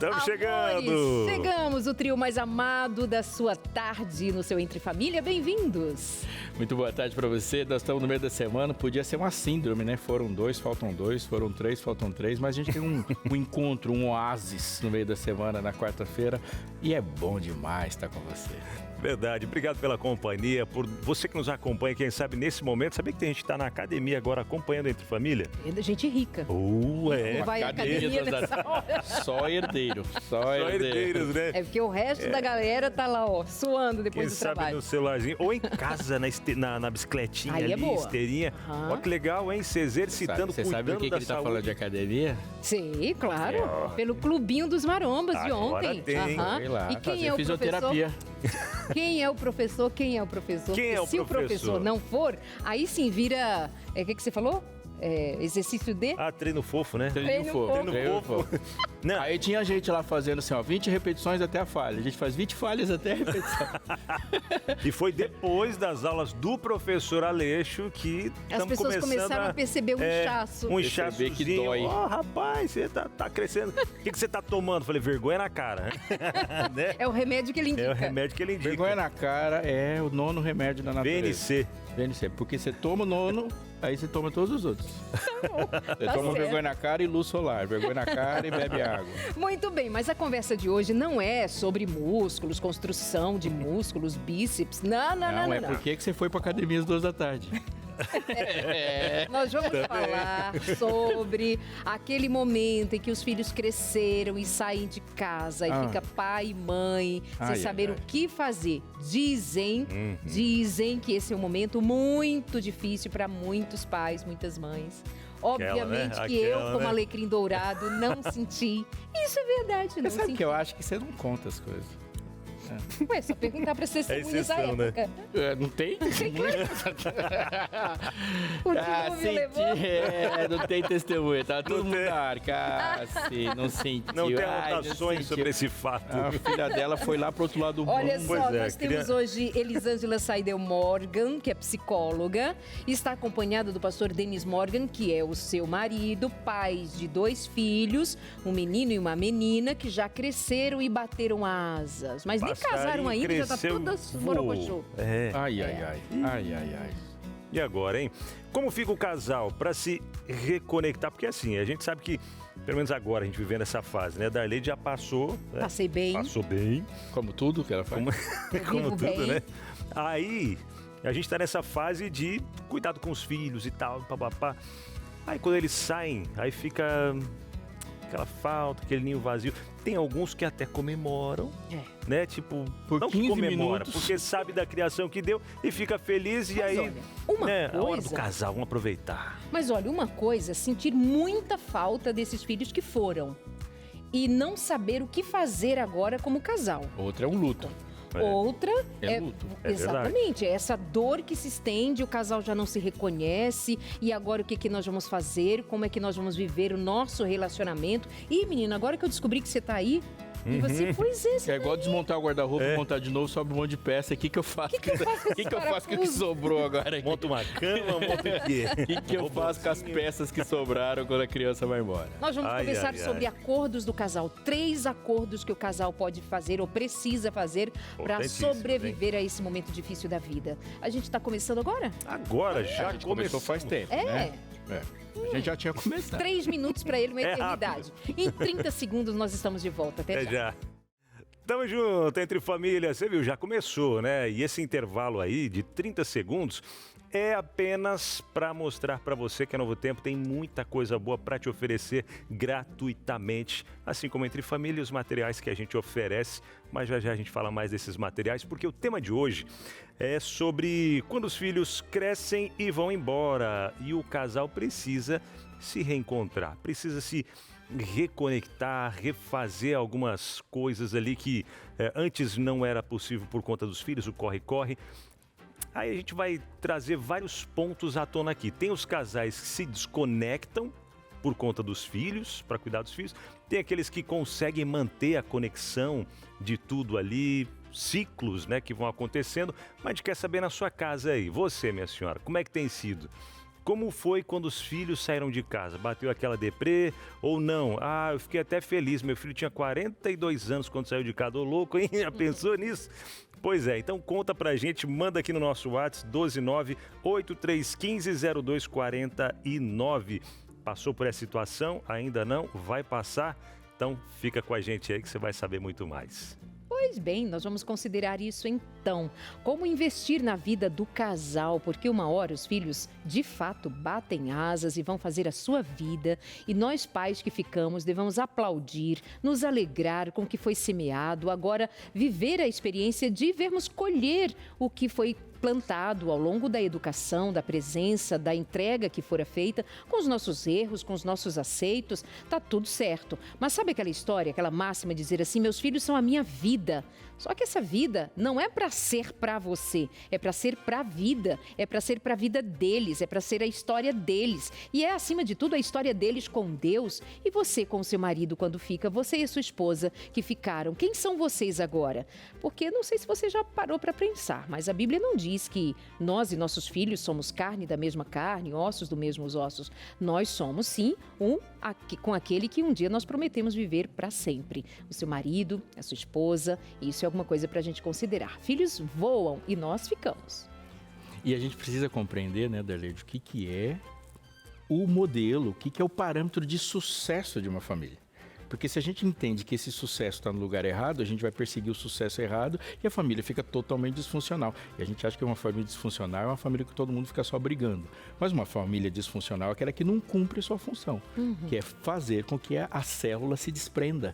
Estamos chegando! Chegamos, o trio mais amado da sua tarde no seu Entre Família. Bem-vindos! Muito boa tarde para você. Nós estamos no meio da semana. Podia ser uma síndrome, né? Foram 2, faltam 2. Foram 3, faltam 3. Mas a gente tem um encontro, um oásis no meio da semana, na quarta-feira. E é bom demais estar com você. Verdade, obrigado pela companhia, por você que nos acompanha, quem sabe nesse momento, sabia que tem gente que está na academia agora acompanhando Entre Família? É da gente rica. É. Vai à academia nessa hora. Só herdeiro, só herdeiros, né? É porque o resto da galera tá lá, ó, suando depois Quem do sabe trabalho. no celularzinho, ou em casa, na bicicletinha Aí ali, é boa. esteirinha. Aham. Olha que legal, hein? Se exercitando, Você cuidando sabe o que da ele está saúde. falando de academia? Sim, claro. Pelo clubinho dos marombas de Agora ontem. tem. Aham. Sei lá, E quem fazer é o fisioterapia. professor? Quem é o professor? Quem é o professor? Quem é Porque o se o professor? professor não for, aí sim vira... O que você falou? Exercício de... Treino fofo, né? Treino fofo. Não. Aí tinha gente lá fazendo assim, ó, 20 repetições até a falha. A gente faz 20 falhas até a repetição. E foi depois das aulas do professor Aleixo que As pessoas começaram a perceber um inchaço. Um Perceber inchaçozinho. que dói. Ó, rapaz, você tá crescendo. O que você tá tomando? Falei, vergonha na cara. Né? É o remédio que ele indica. É o remédio que ele indica. Vergonha na cara é o 9º remédio da natureza. VNC. VNC, porque você toma o 9º, aí você toma todos os outros. Você Tá toma certo. vergonha na cara e luz solar. Vergonha na cara e bebe água. Muito bem, mas a conversa de hoje não é sobre músculos, construção de músculos, bíceps. Não. É por que você foi pra academia às 2 da tarde. Nós vamos falar sobre aquele momento em que os filhos cresceram e saem de casa e fica pai e mãe sem Ai, saber ai, o que fazer. Dizem que esse é um momento muito difícil para muitos pais, muitas mães. Obviamente né? que eu, Aquela, como né? alecrim dourado, não senti. Isso é verdade, não Você sabe senti. que eu acho que você não conta as coisas. Ué, só perguntar para vocês testemunhas da exceção, né? época. Não tem? O dilúvio levou. Não tem testemunha, tá todo Não mundo tem. na arca. Não sentiu. Não tem Ai, não anotações sentiu. sobre esse fato. A filha dela foi lá pro outro lado do Olha mundo. só, Pois é, nós temos hoje Elisângela Saidel Morgan, que é psicóloga, e está acompanhada do pastor Denis Morgan, que é o seu marido, pais de 2 filhos, um menino e uma menina, que já cresceram e bateram asas. Mas nem casaram ainda, já tá cresceu, todas voou. borocochô. É. Ai. E agora, hein? Como fica o casal para se reconectar? Porque assim, a gente sabe que, pelo menos agora, a gente vivendo essa fase, né? Darley já passou. Né? Passei bem. Passou bem. Como tudo que ela faz. Como vivo tudo, bem. né? Aí, a gente tá nessa fase de cuidado com os filhos e tal, papapá. Aí quando eles saem, aí fica aquela falta, aquele ninho vazio. Tem alguns que até comemoram, né? Tipo, Por não que 15 comemora, minutos. porque sabe da criação que deu e fica feliz e Mas aí, olha, uma né? A hora do coisa- casal, vamos aproveitar. Mas olha, uma coisa é sentir muita falta desses filhos que foram e não saber o que fazer agora como casal. Outra é um luto. Outra É luto. É exatamente, é essa dor que se estende, o casal já não se reconhece e agora o que nós vamos fazer, como é que nós vamos viver o nosso relacionamento. E menina, agora que eu descobri que você tá aí, e você, pois é, você É igual desmontar o guarda-roupa, É. montar de novo, sobe um monte de peça. O que eu faço? O que eu faço com O que esses eu faço com o que parafusos? sobrou agora? O Monta uma cama, monta o quê? que eu faço com as peças que sobraram quando a criança vai embora? Nós vamos Ai, conversar ai, sobre ai. acordos do casal. 3 acordos que o casal pode fazer ou precisa fazer para Importantíssimos, sobreviver a esse momento difícil da vida. A gente está começando agora? Agora A já gente começou faz tempo, né? A gente já tinha começado. 3 minutos para ele, uma É eternidade. Em 30 segundos nós estamos de volta. Até já. já. Tamo junto, Entre Família. Você viu, já começou, né? E esse intervalo aí de 30 segundos é apenas para mostrar para você que a Novo Tempo tem muita coisa boa para te oferecer gratuitamente, assim como Entre Família e os materiais que a gente oferece, mas já já a gente fala mais desses materiais, porque o tema de hoje é sobre quando os filhos crescem e vão embora e o casal precisa se reencontrar, precisa se reconectar, refazer algumas coisas ali que antes não era possível por conta dos filhos, o corre-corre. Aí a gente vai trazer vários pontos à tona aqui. Tem os casais que se desconectam por conta dos filhos, para cuidar dos filhos. Tem aqueles que conseguem manter a conexão de tudo ali, ciclos, né, que vão acontecendo. Mas a gente quer saber na sua casa aí, você, minha senhora, como é que tem sido? Como foi quando os filhos saíram de casa? Bateu aquela deprê ou não? Ah, eu fiquei até feliz. Meu filho tinha 42 anos quando saiu de casa. Ô louco, hein? Já pensou nisso? Pois é, então conta pra gente, manda aqui no nosso WhatsApp 12983150249. Passou por essa situação? Ainda não? Vai passar? Então fica com a gente aí que você vai saber muito mais. Pois bem, nós vamos considerar isso então. Como investir na vida do casal, porque uma hora os filhos de fato batem asas e vão fazer a sua vida, e nós pais que ficamos devemos aplaudir, nos alegrar com o que foi semeado, agora viver a experiência de vermos colher o que foi plantado ao longo da educação, da presença, da entrega que fora feita, com os nossos erros, com os nossos aceitos, tá tudo certo. Mas sabe aquela história, aquela máxima de dizer assim, meus filhos são a minha vida. Só que essa vida não é para ser para você, é para ser para a vida, é para ser para a vida deles, é para ser a história deles. E é, acima de tudo, a história deles com Deus e você com o seu marido quando fica, você e a sua esposa que ficaram. Quem são vocês agora? Porque não sei se você já parou para pensar, mas a Bíblia não diz que nós e nossos filhos somos carne da mesma carne, ossos do mesmos ossos. Nós somos, sim, com aquele que um dia nós prometemos viver para sempre. O seu marido, a sua esposa, isso é alguma coisa para a gente considerar. Filhos voam e nós ficamos. E a gente precisa compreender, né, Darlede, o que é o modelo, o que é o parâmetro de sucesso de uma família. Porque se a gente entende que esse sucesso está no lugar errado, a gente vai perseguir o sucesso errado e a família fica totalmente disfuncional. E a gente acha que uma família disfuncional é uma família que todo mundo fica só brigando. Mas uma família disfuncional é aquela que não cumpre sua função, que é fazer com que a célula se desprenda.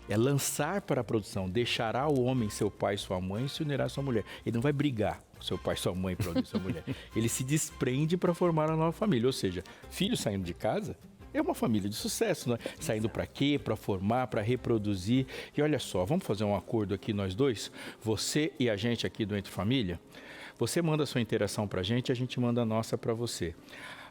É lançar para a produção. Deixará o homem seu pai e sua mãe e se unirá à sua mulher. Ele não vai brigar com seu pai, sua mãe para unir sua mulher. Ele se desprende para formar uma nova família. Ou seja, filho saindo de casa é uma família de sucesso, né? Saindo para quê? Para formar, para reproduzir. E olha só, vamos fazer um acordo aqui nós dois? Você e a gente aqui do Entre Família. Você manda a sua interação para a gente manda a nossa para você.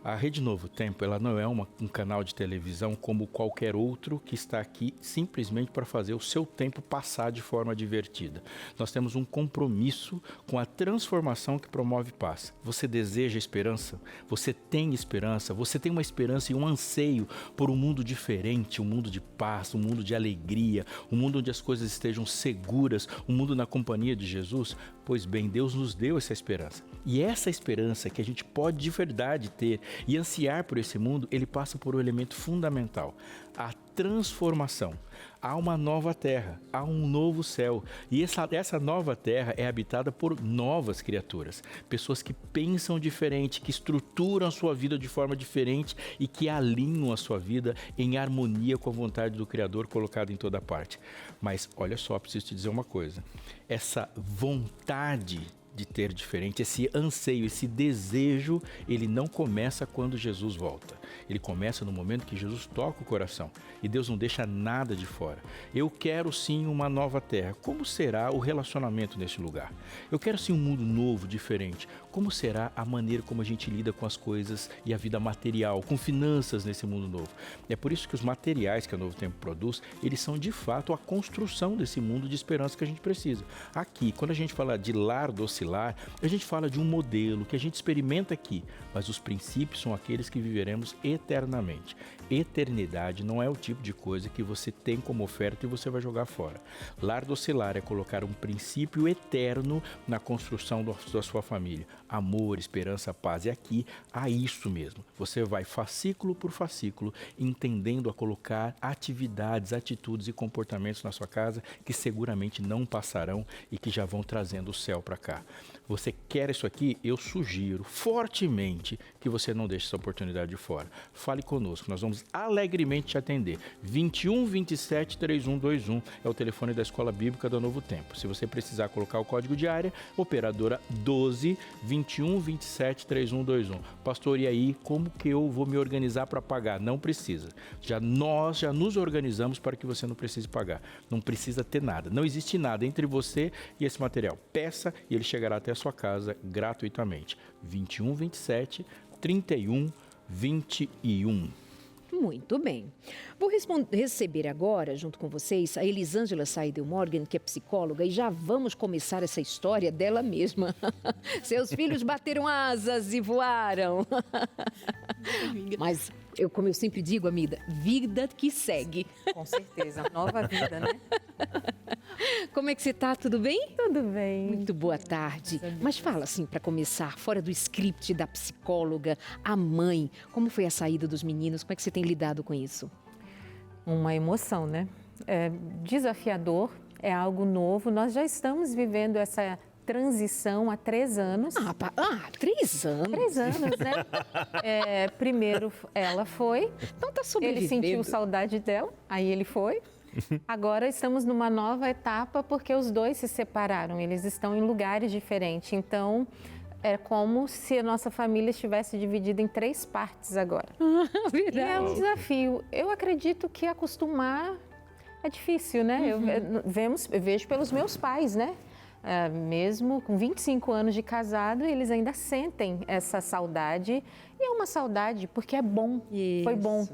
A Rede Novo Tempo, ela não é um canal de televisão como qualquer outro que está aqui simplesmente para fazer o seu tempo passar de forma divertida. Nós temos um compromisso com a transformação que promove paz. Você deseja esperança? Você tem esperança? Você tem uma esperança e um anseio por um mundo diferente, um mundo de paz, um mundo de alegria, um mundo onde as coisas estejam seguras, um mundo na companhia de Jesus? Pois bem, Deus nos deu essa esperança. E essa esperança que a gente pode de verdade ter e ansiar por esse mundo, ele passa por um elemento fundamental, a transformação. Há uma nova terra, há um novo céu. E essa nova terra é habitada por novas criaturas. Pessoas que pensam diferente, que estruturam a sua vida de forma diferente e que alinham a sua vida em harmonia com a vontade do Criador colocada em toda parte. Mas olha só, preciso te dizer uma coisa. Essa vontade de ter diferente, esse anseio, esse desejo, ele não começa quando Jesus volta. Ele começa no momento que Jesus toca o coração. E Deus não deixa nada de fora. Eu quero sim uma nova terra. Como será o relacionamento nesse lugar? Eu quero sim um mundo novo, diferente. Como será a maneira como a gente lida com as coisas e a vida material, com finanças nesse mundo novo? É por isso que os materiais que a Novo Tempo produz, eles são de fato a construção desse mundo de esperança que a gente precisa. Aqui, quando a gente fala de lar docilar, a gente fala de um modelo que a gente experimenta aqui, mas os princípios são aqueles que viveremos eternamente. Eternidade não é o tipo de coisa que você tem como oferta e você vai jogar fora. Lar docilar é colocar um princípio eterno na construção da sua família. Amor, esperança, paz. E aqui há isso mesmo. Você vai fascículo por fascículo, entendendo a colocar atividades, atitudes e comportamentos na sua casa que seguramente não passarão e que já vão trazendo o céu para cá. Você quer isso aqui? Eu sugiro fortemente que você não deixe essa oportunidade de fora. Fale conosco, nós vamos alegremente te atender. 21 27 3121 é o telefone da Escola Bíblica do Novo Tempo. Se você precisar colocar o código de área, operadora 12 21 27 3121. Pastor, e aí, como que eu vou me organizar para pagar? Não precisa. Nós já nos organizamos para que você não precise pagar. Não precisa ter nada. Não existe nada entre você e esse material. Peça e ele chegará até a sua casa gratuitamente. 21 27 31 21. Muito bem. Vou receber agora, junto com vocês, a Elisângela Saidel Morgan, que é psicóloga, e já vamos começar essa história dela mesma. Seus filhos bateram asas e voaram. Mas, como eu sempre digo, amiga, vida que segue. Com certeza, nova vida, né? Como é que você está? Tudo bem? Tudo bem. Muito boa tarde. Mas fala assim, para começar, fora do script da psicóloga, a mãe, como foi a saída dos meninos? Como é que você tem lidado com isso? Uma emoção, né? É desafiador, é algo novo. Nós já estamos vivendo essa transição há 3 anos. 3 anos? 3 anos, né? Primeiro ela foi, Então tá sobrevivendo. ele sentiu saudade dela, aí ele foi. Agora estamos numa nova etapa porque os dois se separaram, eles estão em lugares diferentes. Então, é como se a nossa família estivesse dividida em 3 partes agora. E é um desafio. Eu acredito que acostumar é difícil, né? Eu vejo pelos meus pais, né? Mesmo com 25 anos de casado, eles ainda sentem essa saudade. E é uma saudade porque é bom, foi bom,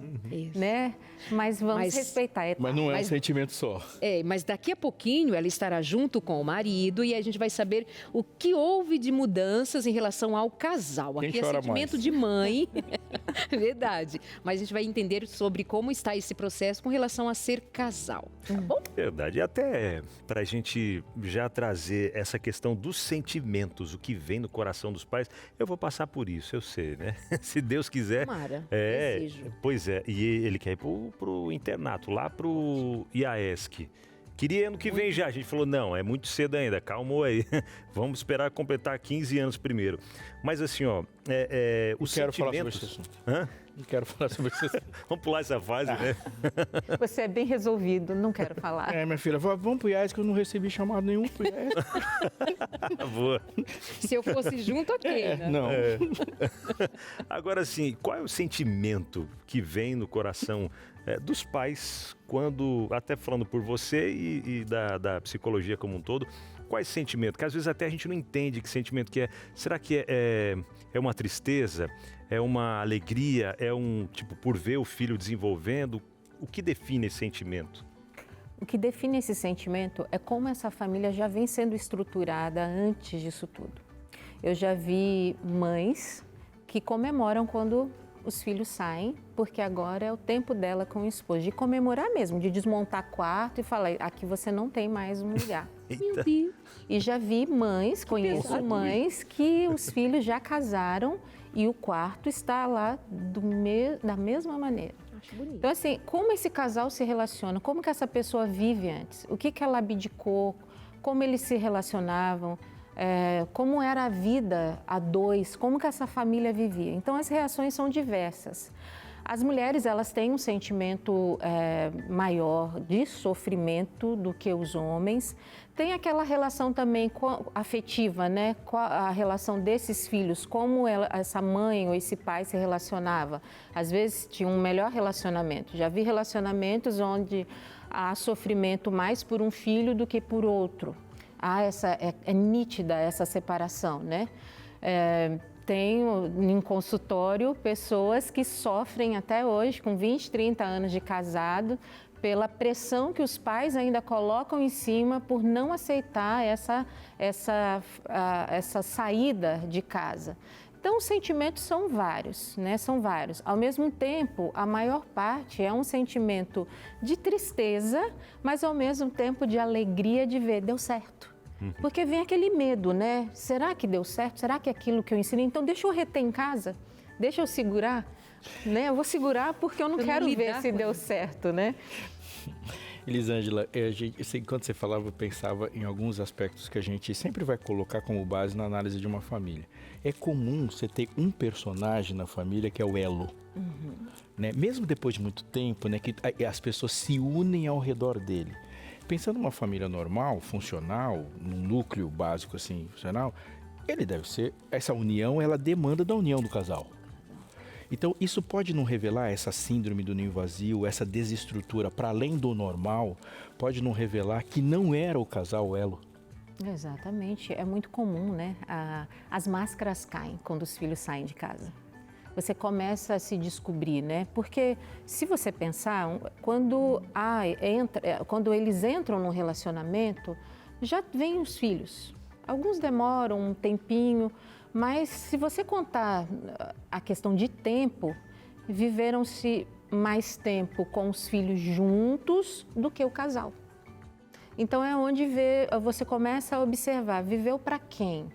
né? Mas vamos respeitar a etapa. Mas não é um sentimento só. Mas daqui a pouquinho ela estará junto com o marido e a gente vai saber o que houve de mudanças em relação ao casal. Quem Aqui é chora sentimento mais? de mãe, verdade. Mas a gente vai entender sobre como está esse processo com relação a ser casal, tá bom? Verdade. E até para a gente já trazer essa questão dos sentimentos, o que vem no coração dos pais, eu vou passar por isso, eu sei, né? Se Deus quiser. Tomara, desejo. Pois é, e ele quer ir pro internato, lá pro IAESC. Queria ano que vem já, a gente falou, não, é muito cedo ainda, calmou aí. Vamos esperar completar 15 anos primeiro. Mas assim, ó, os Quero falar sentimentos... sobre esse assunto. Hã? Não quero falar sobre isso. Vamos pular essa fase, né? Você é bem resolvido, não quero falar. Minha filha, vamos pro IAS que eu não recebi chamado nenhum pro IAS. Boa. Se eu fosse junto, ok, né? Não. Agora, assim, qual é o sentimento que vem no coração dos pais quando, até falando por você e da psicologia como um todo, quais sentimentos? Que às vezes até a gente não entende que sentimento que é. Será que é uma tristeza? É uma alegria? É tipo, por ver o filho desenvolvendo? O que define esse sentimento? O que define esse sentimento é como essa família já vem sendo estruturada antes disso tudo. Eu já vi mães que comemoram quando os filhos saem, porque agora é o tempo dela com o esposo, de comemorar mesmo, de desmontar quarto e falar, aqui você não tem mais um lugar. Meu Deus. E já vi mães, conheço mães que os filhos já casaram e o quarto está lá da mesma maneira. Acho bonito. Então, assim, como esse casal se relaciona? Como que essa pessoa vive antes? O que ela abdicou? Como eles se relacionavam? Como era a vida a 2? Como que essa família vivia? Então, as reações são diversas. As mulheres, elas têm um sentimento maior de sofrimento do que os homens. Tem aquela relação também afetiva, né? Com a relação desses filhos, como essa mãe ou esse pai se relacionava. Às vezes tinha um melhor relacionamento. Já vi relacionamentos onde há sofrimento mais por um filho do que por outro. É nítida essa separação, né? Tenho em consultório pessoas que sofrem até hoje, com 20, 30 anos de casado, pela pressão que os pais ainda colocam em cima por não aceitar essa saída de casa. Então, os sentimentos são vários, né? São vários. Ao mesmo tempo, a maior parte é um sentimento de tristeza, mas ao mesmo tempo de alegria de ver, deu certo. Porque vem aquele medo, né? Será que deu certo? Será que é aquilo que eu ensinei? Então, deixa eu reter em casa, deixa eu segurar, né? Eu vou segurar porque eu não quero ver se deu certo, né? Elisângela, enquanto você falava, eu pensava em alguns aspectos que a gente sempre vai colocar como base na análise de uma família. É comum você ter um personagem na família que é o elo. Né? Mesmo depois de muito tempo, né, que as pessoas se unem ao redor dele. Pensando numa família normal, funcional, num núcleo básico assim, funcional, ele deve ser, essa união, ela demanda da união do casal. Então, isso pode não revelar essa síndrome do ninho vazio, essa desestrutura, para além do normal, pode não revelar que não era o casal o elo. Exatamente, é muito comum, né? As máscaras caem quando os filhos saem de casa. você começa a se descobrir, né? Porque se você pensar, quando eles entram num relacionamento, já vêm os filhos. Alguns demoram um tempinho, mas se você contar a questão de tempo, viveram-se mais tempo com os filhos juntos do que o casal. Então é onde você começa a observar, viveu para quem?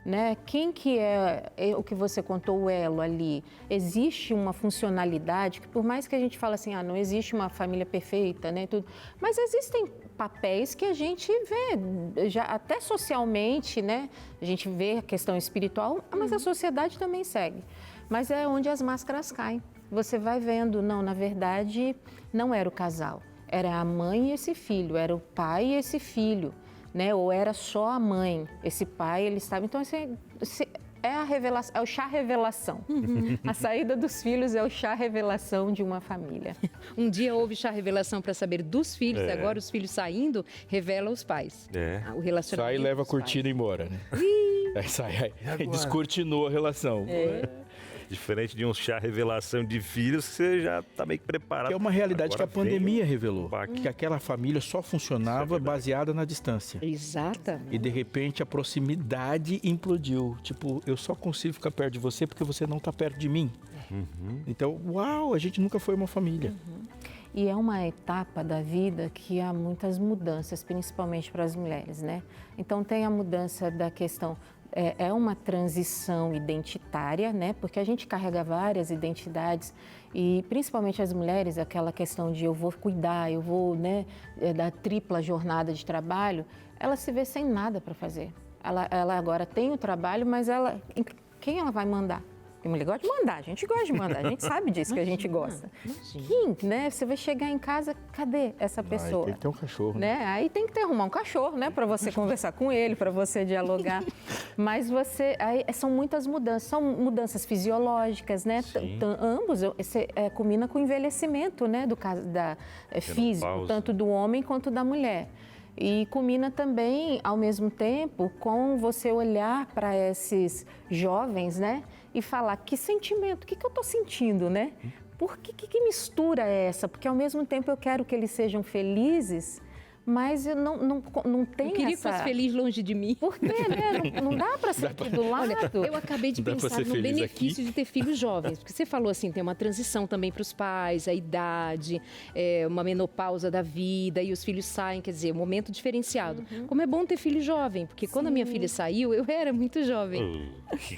Né? Quem que é o que você contou, o elo ali? Existe uma funcionalidade, que por mais que a gente fale assim, não existe uma família perfeita, né? Tudo, mas existem papéis que a gente vê, já até socialmente, né? A gente vê a questão espiritual, mas a sociedade também segue. Mas é onde as máscaras caem. Você vai vendo, não, na verdade, não era o casal. Era a mãe e esse filho, era o pai e esse filho. Né? Ou era só a mãe, esse pai, ele estava... Então, é a revelação, é o chá revelação. A saída dos filhos é o chá revelação de uma família. Um dia houve chá revelação para saber dos filhos, agora os filhos saindo, revela os pais. O relacionamento. Sai e leva a cortina embora, né? Aí sai, aí descortinou a relação. Diferente de um chá revelação de filhos, você já está meio que preparado. Que é uma realidade agora que a pandemia revelou. Que aquela família só funcionava baseada na distância. Exatamente. E de repente a proximidade implodiu. Tipo, eu só consigo ficar perto de você porque você não está perto de mim. Então, uau, a gente nunca foi uma família. E é uma etapa da vida que há muitas mudanças, principalmente para as mulheres, né? Então tem a mudança da questão... É uma transição identitária, né? Porque a gente carrega várias identidades e principalmente as mulheres, aquela questão de eu vou cuidar, eu vou, né, da tripla jornada de trabalho, ela se vê sem nada para fazer. Ela agora tem o trabalho, mas quem ela vai mandar? Porque mulher gosta de mandar, a gente gosta de mandar, a gente sabe disso que a gente gosta. Quem, né? Você vai chegar em casa, cadê essa pessoa? Tem que ter um cachorro. Né? Aí tem que arrumar um cachorro, né? Para você conversar com ele, para você dialogar. Mas aí são muitas mudanças, são mudanças fisiológicas, né? Ambos, combina com o envelhecimento, né? Do caso físico, tanto do homem quanto da mulher. E culmina também, ao mesmo tempo, com você olhar para esses jovens, né? E falar, que sentimento, o que eu estou sentindo, né? Que mistura é essa? Porque, ao mesmo tempo, eu quero que eles sejam felizes, mas eu não tenho eu queria que fosse feliz longe de mim. Por quê, né? Não dá para ser aqui do lado. Olha, eu acabei de pensar no benefício de ter filhos jovens. Porque você falou assim, tem uma transição também para os pais, a idade, uma menopausa da vida e os filhos saem, quer dizer, um momento diferenciado. Como é bom ter filho jovem, porque quando a minha filha saiu, eu era muito jovem.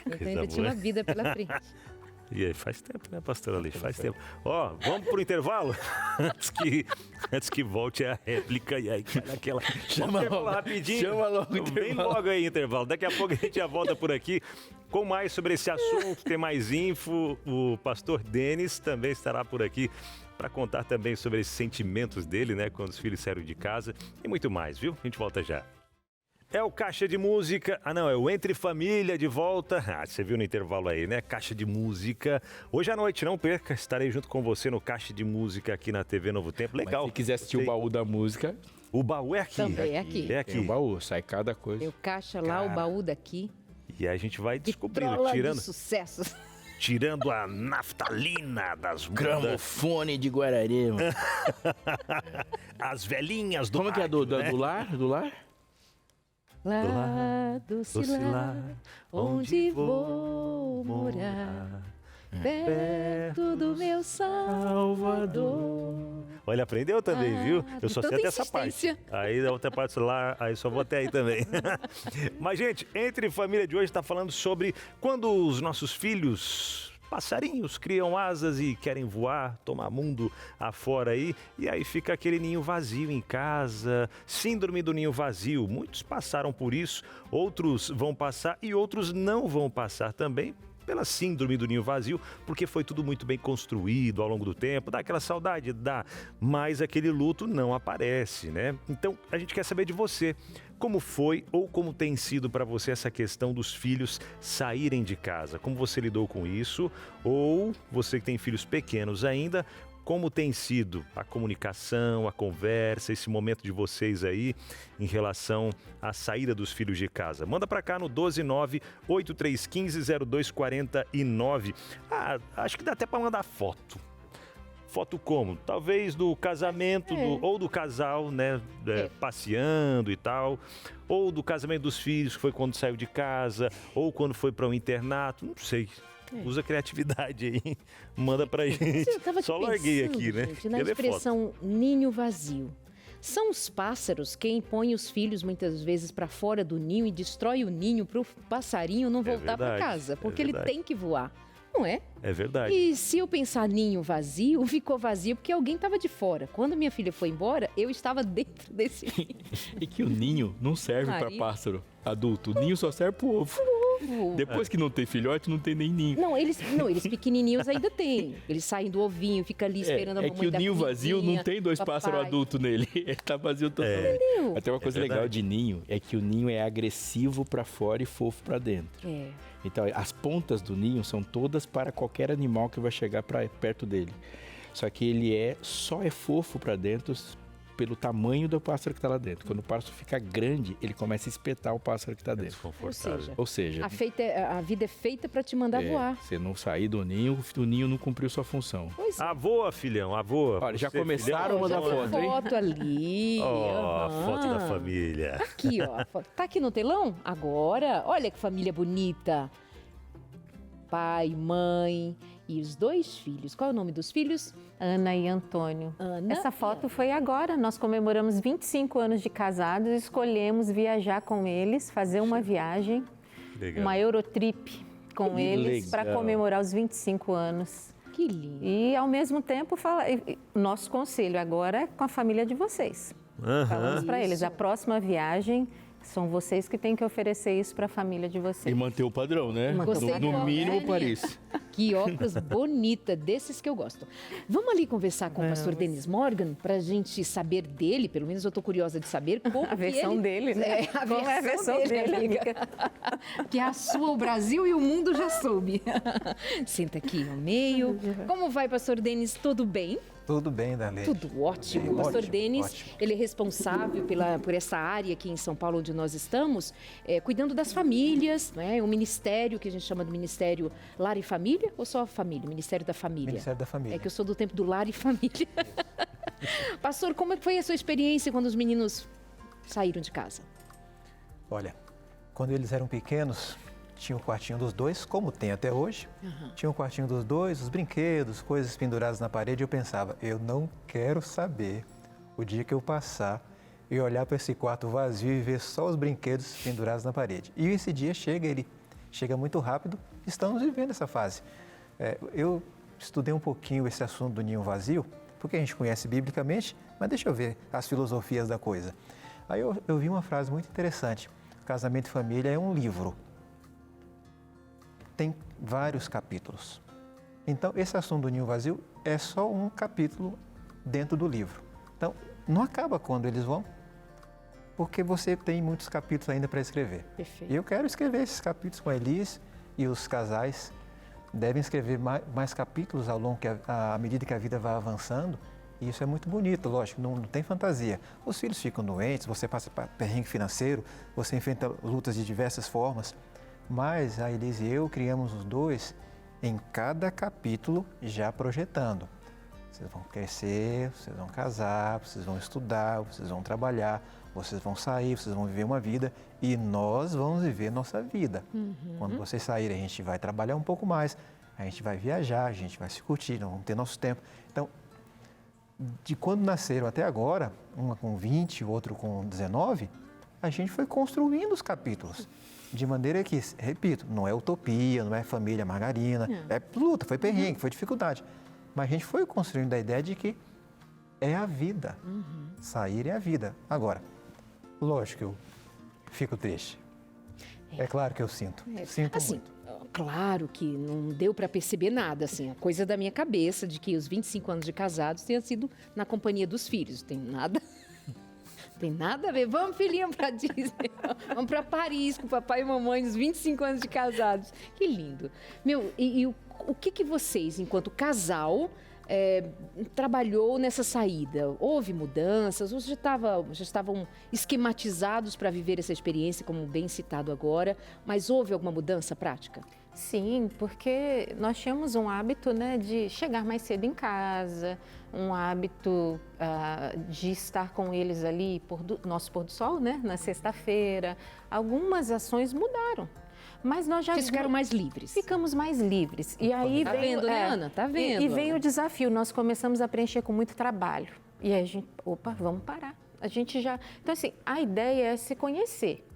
Eu ainda tinha uma vida pela frente. E aí, faz tempo, né, pastora Alice? Faz tempo. Ó, vamos pro intervalo? antes que volte a réplica e aí aquela... Chama logo, rapidinho. Chama logo o Vem logo aí, intervalo. Daqui a pouco a gente já volta por aqui com mais sobre esse assunto, tem mais info. O pastor Denis também estará por aqui para contar também sobre esses sentimentos dele, né, quando os filhos saíram de casa e muito mais, viu? A gente volta já. É o Caixa de Música, é o Entre Família de volta. Você viu no intervalo aí, né? Caixa de Música. Hoje à noite, não perca, estarei junto com você no Caixa de Música aqui na TV Novo Tempo. Legal. Mas se quiser assistir o baú da música... O baú é aqui. Também é aqui. É aqui. Tem o baú, sai cada coisa. Tem o caixa lá, o baú daqui. E aí a gente vai descobrindo, tirando... sucessos. Tirando a naftalina das mudas. Gramofone de Guararema. As velhinhas do Como que é do lar? Do lar? Lá do Cilar, onde vou morar, perto do meu Salvador. Olha, aprendeu também, viu? Eu só sei até essa parte. Aí a outra parte lá, aí só vou até aí também. Mas, gente, Entre Família de hoje está falando sobre quando os nossos filhos... passarinhos criam asas e querem voar, tomar mundo afora aí, e aí fica aquele ninho vazio em casa, síndrome do ninho vazio. Muitos passaram por isso, outros vão passar e outros não vão passar também pela síndrome do ninho vazio, porque foi tudo muito bem construído ao longo do tempo, dá aquela saudade, dá, mas aquele luto não aparece, né? Então, a gente quer saber de você. Como foi ou como tem sido para você essa questão dos filhos saírem de casa? Como você lidou com isso? Ou você que tem filhos pequenos ainda, como tem sido a comunicação, a conversa, esse momento de vocês aí em relação à saída dos filhos de casa. Manda para cá no 129-8315-0249. Acho que dá até para mandar foto. Foto como? Talvez do casamento ou do casal, né? Passeando e tal. Ou do casamento dos filhos, que foi quando saiu de casa. Ou quando foi para um internato. Não sei. Usa criatividade aí. Manda pra gente. Só larguei aqui, né? Gente, na expressão ninho vazio. São os pássaros quem põe os filhos muitas vezes para fora do ninho e destrói o ninho para o passarinho não voltar para casa. Porque ele tem que voar. Não é? É verdade. E se eu pensar ninho vazio, ficou vazio porque alguém estava de fora. Quando minha filha foi embora, eu estava dentro desse ninho. E que o ninho não serve para pássaro adulto. O ninho só serve para o ovo. Depois que não tem filhote, não tem nem ninho. Não, eles pequenininhos ainda tem. Eles saem do ovinho, fica ali esperando a mamãe. É que o ninho vazio não tem dois pássaros adultos nele. Ele tá vazio totalmente. Até uma coisa legal de ninho é que o ninho é agressivo para fora e fofo para dentro. Então, as pontas do ninho são todas para qualquer animal que vai chegar perto dele. Só que ele só é fofo para dentro pelo tamanho do pássaro que está lá dentro. Quando o pássaro fica grande, ele começa a espetar o pássaro que está dentro. Ou seja, a vida é feita para te mandar voar. Você não sair do ninho, o ninho não cumpriu sua função. Voa, filhão, voa. Olha, já começaram a mandar foto, hein? Foto ali. A foto da família. Aqui, ó. Tá aqui no telão? Agora. Olha que família bonita. Pai, mãe e os 2 filhos. Qual é o nome dos filhos? Ana e Antônio. Essa foto foi agora. Nós comemoramos 25 anos de casados, escolhemos viajar com eles, fazer uma viagem, uma Eurotrip com eles para comemorar os 25 anos. Que lindo. E ao mesmo tempo, nosso conselho agora é com a família de vocês. Falamos para eles, a próxima viagem são vocês que têm que oferecer isso para a família de vocês. E manter o padrão, né? No mínimo, Paris. Que óculos bonita, desses que eu gosto. Vamos ali conversar com o pastor Denis Morgan para a gente saber dele, pelo menos eu estou curiosa de saber como a versão dele, né? Como é a versão dele, amiga. Que é a sua, o Brasil e o mundo já soube. Senta aqui no meio. Como vai, pastor Denis? Tudo bem? Tudo bem, Dali. Tudo ótimo. O pastor Denis, ele é responsável por essa área aqui em São Paulo, onde nós estamos, cuidando das famílias, né? Um ministério que a gente chama de Ministério Lar e Família, ou só Família? Ministério da Família. Ministério da Família. É que eu sou do tempo do Lar e Família. Pastor, como é que foi a sua experiência quando os meninos saíram de casa? Olha, quando eles eram pequenos, tinha o quartinho dos 2, como tem até hoje. Tinha o quartinho dos 2, os brinquedos, coisas penduradas na parede. Eu pensava, eu não quero saber o dia que eu passar e olhar para esse quarto vazio e ver só os brinquedos pendurados na parede. E esse dia ele chega muito rápido. Estamos vivendo essa fase. Eu estudei um pouquinho esse assunto do ninho vazio, porque a gente conhece biblicamente, mas deixa eu ver as filosofias da coisa. Aí eu vi uma frase muito interessante. Casamento e Família é um livro. Tem vários capítulos. Então, esse assunto do ninho vazio é só um capítulo dentro do livro. Então, não acaba quando eles vão, porque você tem muitos capítulos ainda para escrever. Perfeito. E eu quero escrever esses capítulos com a Elis e os casais devem escrever mais capítulos ao longo à medida que a vida vai avançando. E isso é muito bonito, lógico, não tem fantasia. Os filhos ficam doentes, você passa perrengue financeiro, você enfrenta lutas de diversas formas. Mas a Elis e eu criamos os 2 em cada capítulo já projetando. Vocês vão crescer, vocês vão casar, vocês vão estudar, vocês vão trabalhar, vocês vão sair, vocês vão viver uma vida e nós vamos viver nossa vida. Quando vocês saírem, a gente vai trabalhar um pouco mais, a gente vai viajar, a gente vai se curtir, nós vamos ter nosso tempo. Então, de quando nasceram até agora, uma com 20, o outro com 19, a gente foi construindo os capítulos. De maneira que, repito, não é utopia, não é família margarina, é luta, foi perrengue, foi dificuldade. Mas a gente foi construindo a ideia de que é a vida, sair é a vida. Agora, lógico que eu fico triste. É claro que eu sinto assim, muito. Claro que não deu para perceber nada, assim, a coisa da minha cabeça de que os 25 anos de casados tenha sido na companhia dos filhos, tem nada... Tem nada a ver. Vamos, filhinho, para Disney. Vamos para Paris com o papai e mamãe, os 25 anos de casados. Que lindo. Meu, e o que vocês, enquanto casal, trabalhou nessa saída? Houve mudanças? Ou já estavam esquematizados para viver essa experiência, como bem citado agora, mas houve alguma mudança prática? Sim, porque nós tínhamos um hábito, né, de chegar mais cedo em casa, um hábito de estar com eles ali, nosso pôr do sol, né, na sexta-feira. Algumas ações mudaram. Mas nós já Vocês ficaram mais livres. Ficamos mais livres. E aí tá vendo, né, Ana? Tá vendo? E veio o desafio. Nós começamos a preencher com muito trabalho. E aí a gente, vamos parar. A gente já... Então, assim, a ideia é se conhecer.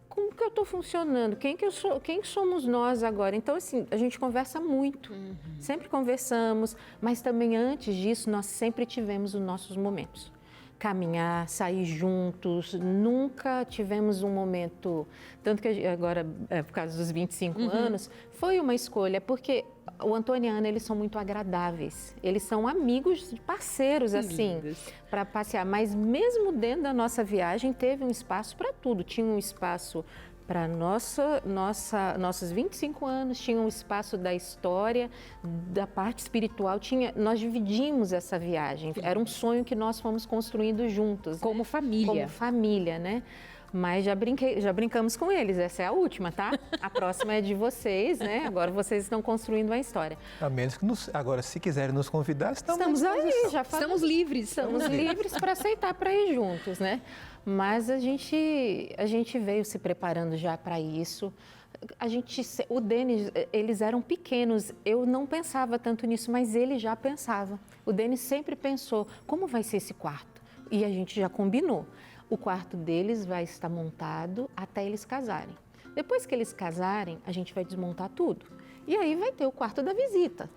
Como que eu estou funcionando? Quem que eu sou? Quem somos nós agora? Então, assim, a gente conversa muito. Sempre conversamos. Mas também, antes disso, nós sempre tivemos os nossos momentos. Caminhar, sair juntos, nunca tivemos um momento, tanto que agora, por causa dos 25 anos, foi uma escolha, porque o Antônio e a Ana, eles são muito agradáveis, eles são amigos, parceiros, assim, para passear, mas mesmo dentro da nossa viagem, teve um espaço para tudo, tinha um espaço para nossos 25 anos, tinha um espaço da história, da parte espiritual, nós dividimos essa viagem, era um sonho que nós fomos construindo juntos. Como né? família. Como família, né? Mas já brincamos com eles, essa é a última, tá? A próxima é de vocês, né? Agora vocês estão construindo a história. A menos que agora, se quiserem nos convidar, estamos aí, já estamos livres. Estamos livres para aceitar para ir juntos, né? Mas a gente veio se preparando já para isso. O Denis, eles eram pequenos, eu não pensava tanto nisso, mas ele já pensava. O Denis sempre pensou, como vai ser esse quarto? E a gente já combinou. O quarto deles vai estar montado até eles casarem. Depois que eles casarem, a gente vai desmontar tudo. E aí vai ter o quarto da visita.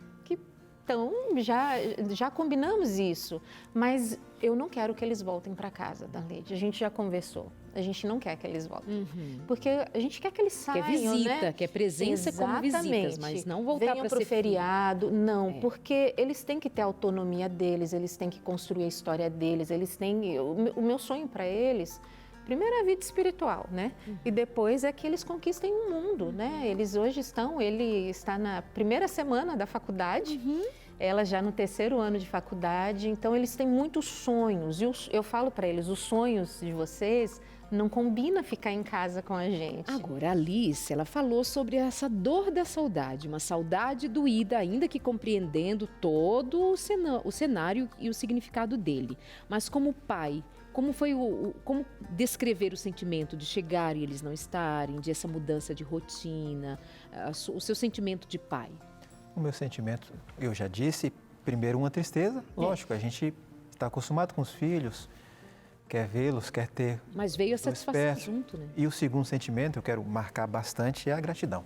Então, já combinamos isso, mas eu não quero que eles voltem para casa, Darleide. A gente já conversou. A gente não quer que eles voltem. Porque a gente quer que eles saiam, quer visita, né? quer presença como visitas, mas não voltar para ser feriado. Não, porque eles têm que ter a autonomia deles, eles têm que construir a história deles, eles têm... O meu sonho para eles... Primeiro a vida espiritual, né? E depois é que eles conquistem o mundo, né? Ele está na primeira semana da faculdade, ela já no 3º ano de faculdade, então eles têm muitos sonhos. E eu falo para eles, os sonhos de vocês não combina ficar em casa com a gente. Agora, a Alice, ela falou sobre essa dor da saudade, uma saudade doída, ainda que compreendendo todo o cenário e o significado dele. Mas como pai... Como descrever o sentimento de chegar e eles não estarem, de essa mudança de rotina, o seu sentimento de pai? O meu sentimento, eu já disse, primeiro uma tristeza, lógico, a gente está acostumado com os filhos, quer vê-los, quer ter... Mas veio a satisfação perto. junto, né? E o segundo sentimento, eu quero marcar bastante, é a gratidão.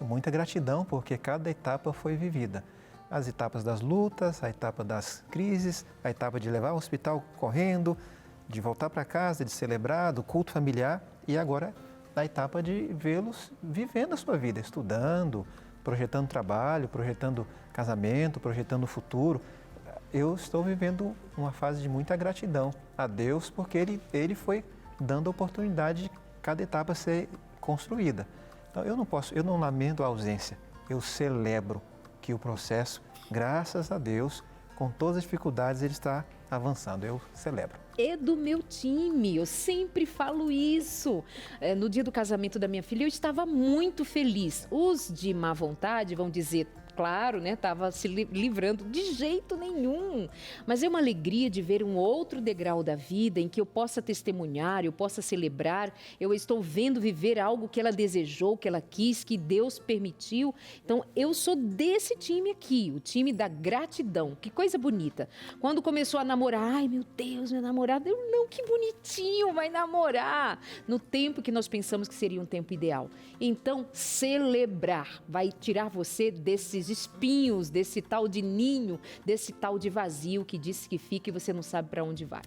Muita gratidão, porque cada etapa foi vivida. As etapas das lutas, a etapa das crises, a etapa de levar ao hospital correndo, de voltar para casa, de celebrar, do culto familiar e agora na etapa de vê-los vivendo a sua vida, estudando, projetando trabalho, projetando casamento, projetando o futuro. Eu estou vivendo uma fase de muita gratidão a Deus porque Ele foi dando a oportunidade de cada etapa ser construída. Então eu não lamento a ausência, eu celebro que o processo, graças a Deus, com todas as dificuldades, ele está avançando. Eu celebro. É do meu time, eu sempre falo isso. No dia do casamento da minha filha, eu estava muito feliz. Os de má vontade vão dizer... Claro, né? Estava se livrando de jeito nenhum. Mas é uma alegria de ver um outro degrau da vida em que eu possa testemunhar, eu possa celebrar. Eu estou vendo viver algo que ela desejou, que ela quis, que Deus permitiu. Então, eu sou desse time aqui, o time da gratidão. Que coisa bonita. Quando começou a namorar, ai meu Deus, minha namorada, eu não, que bonitinho, vai namorar. No tempo que nós pensamos que seria um tempo ideal. Então, celebrar vai tirar você desses espinhos, desse tal de ninho, desse tal de vazio que disse que fica e você não sabe para onde vai.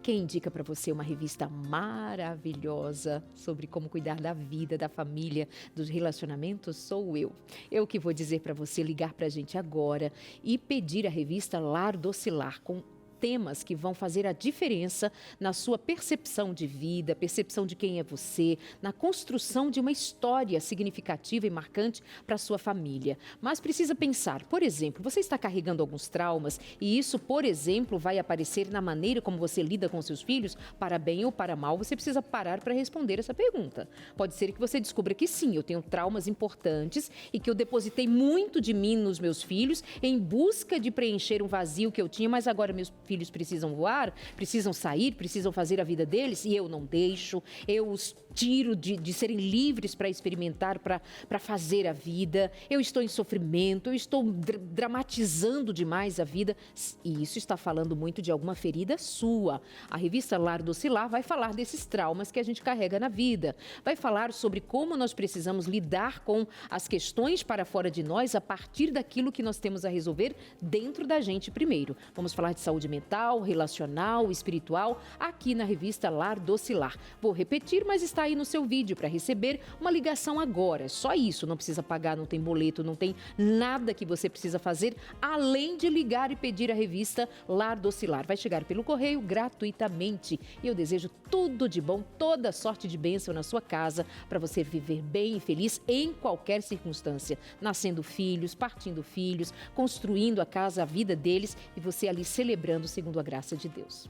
Quem indica para você uma revista maravilhosa sobre como cuidar da vida, da família, dos relacionamentos, sou eu. Eu que vou dizer para você ligar para a gente agora e pedir a revista Lar Docilar, com temas que vão fazer a diferença na sua percepção de vida, percepção de quem é você, na construção de uma história significativa e marcante para a sua família. Mas precisa pensar, por exemplo, você está carregando alguns traumas e isso, por exemplo, vai aparecer na maneira como você lida com seus filhos, para bem ou para mal, você precisa parar para responder essa pergunta. Pode ser que você descubra que sim, eu tenho traumas importantes e que eu depositei muito de mim nos meus filhos em busca de preencher um vazio que eu tinha, mas agora meus filhos precisam voar, precisam sair, precisam fazer a vida deles e eu não deixo, eu os tiro de serem livres para experimentar, para fazer a vida, eu estou em sofrimento, eu estou dramatizando demais a vida e isso está falando muito de alguma ferida sua. A revista Lar Docilar vai falar desses traumas que a gente carrega na vida, vai falar sobre como nós precisamos lidar com as questões para fora de nós a partir daquilo que nós temos a resolver dentro da gente primeiro. Vamos falar de saúde mental, relacional, espiritual, aqui na revista Lar Docilar. Vou repetir, mas está aí no seu vídeo para receber uma ligação agora. Só isso, não precisa pagar, não tem boleto, não tem nada que você precisa fazer, além de ligar e pedir a revista Lar Docilar. Vai chegar pelo correio gratuitamente. E eu desejo tudo de bom, toda sorte de bênção na sua casa, para você viver bem e feliz em qualquer circunstância. Nascendo filhos, partindo filhos, construindo a casa, a vida deles e você ali celebrando segundo a graça de Deus.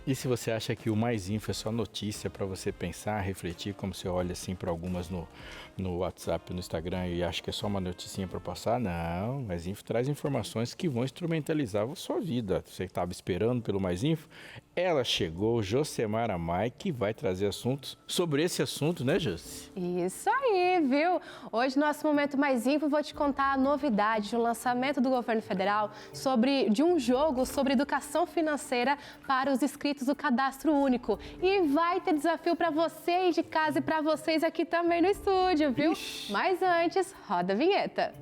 E se você acha que o Mais Info é só notícia para você pensar, refletir, como você olha assim para algumas no WhatsApp, no Instagram e acha que é só uma noticinha para passar? Não, o Mais Info traz informações que vão instrumentalizar a sua vida. Você estava esperando pelo Mais Info? Ela chegou, Josemara Mai, que vai trazer assuntos sobre esse assunto, né, Josi? Isso aí, viu? Hoje, no nosso Momento Mais Info, vou te contar a novidade de um lançamento do governo federal de um jogo sobre educação financeira para os inscritos do Cadastro Único. E vai ter desafio para vocês de casa e para vocês aqui também no estúdio, viu? Ixi. Mas antes, roda a vinheta.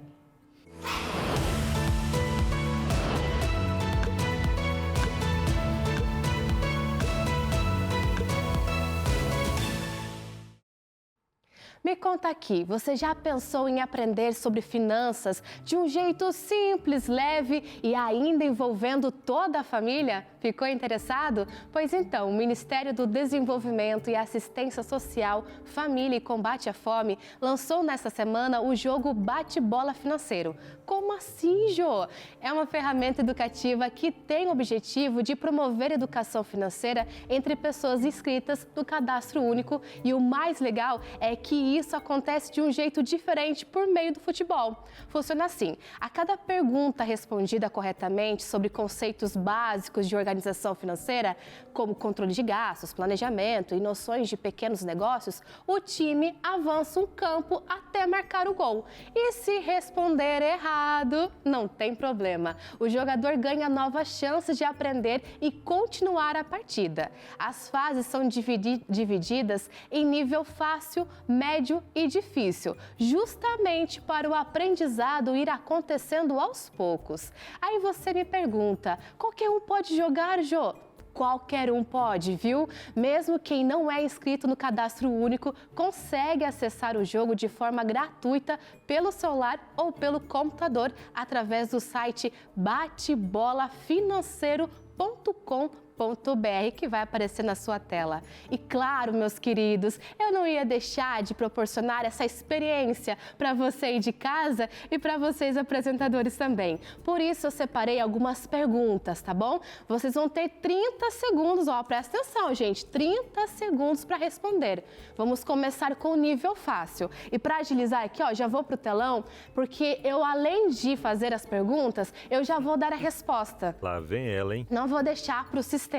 Me conta aqui, você já pensou em aprender sobre finanças de um jeito simples, leve e ainda envolvendo toda a família? Ficou interessado? Pois então, o Ministério do Desenvolvimento e Assistência Social, Família e Combate à Fome lançou nesta semana o jogo Bate-Bola Financeiro. Como assim, Jô? É uma ferramenta educativa que tem o objetivo de promover educação financeira entre pessoas inscritas no Cadastro Único e o mais legal é que isso acontece de um jeito diferente por meio do futebol. Funciona assim, a cada pergunta respondida corretamente sobre conceitos básicos de organização financeira, como controle de gastos, planejamento e noções de pequenos negócios, o time avança um campo até marcar o gol. E se responder errado, não tem problema. O jogador ganha novas chances de aprender e continuar a partida. As fases são divididas em nível fácil, médio e difícil, justamente para o aprendizado ir acontecendo aos poucos. Aí você me pergunta, qualquer um pode jogar, Jô? Qualquer um pode, viu? Mesmo quem não é inscrito no Cadastro Único consegue acessar o jogo de forma gratuita pelo celular ou pelo computador através do site batebolafinanceiro.com.br, que vai aparecer na sua tela. E claro, meus queridos, eu não ia deixar de proporcionar essa experiência para você aí de casa e para vocês apresentadores também. Por isso eu separei algumas perguntas, tá bom? Vocês vão ter 30 segundos, ó, presta atenção, gente, 30 segundos para responder. Vamos começar com o nível fácil. E para agilizar aqui, ó, já vou pro telão, porque eu, além de fazer as perguntas, eu já vou dar a resposta. Lá vem ela, hein? Não vou deixar para o sistema.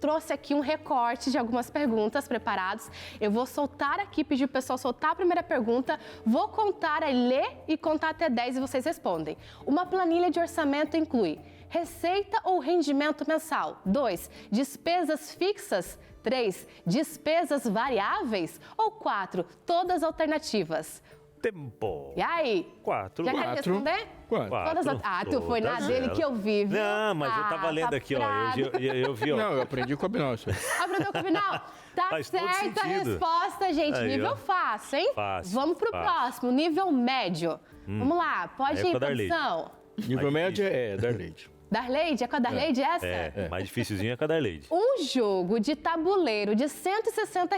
Trouxe aqui um recorte de algumas perguntas preparados. Eu vou soltar aqui, pedir o pessoal soltar a primeira pergunta. Vou contar, ler e contar até 10 e vocês respondem. Uma planilha de orçamento inclui receita ou rendimento mensal? 2. Despesas fixas? 3. Despesas variáveis? Ou 4. Todas alternativas? Tempo. E aí? 4. Já quer responder? 4. Tu foi na dele que eu vi, viu? Não, mas eu tava lendo aqui, ó. Eu vi, ó. Não, eu aprendi com o Abinal. Aprendeu com o Abinal? Tá Faz todo certa a sentido. resposta, gente. Aí, nível ó. fácil, hein? Fácil, Vamos pro fácil. próximo, nível médio. Vamos lá, pode Aí é ir, com a Darley. produção. Nível médio é Darley. Darleide? É com a Darleide essa? Mais dificilzinho é com a Darleide. Um jogo de tabuleiro de R$ 160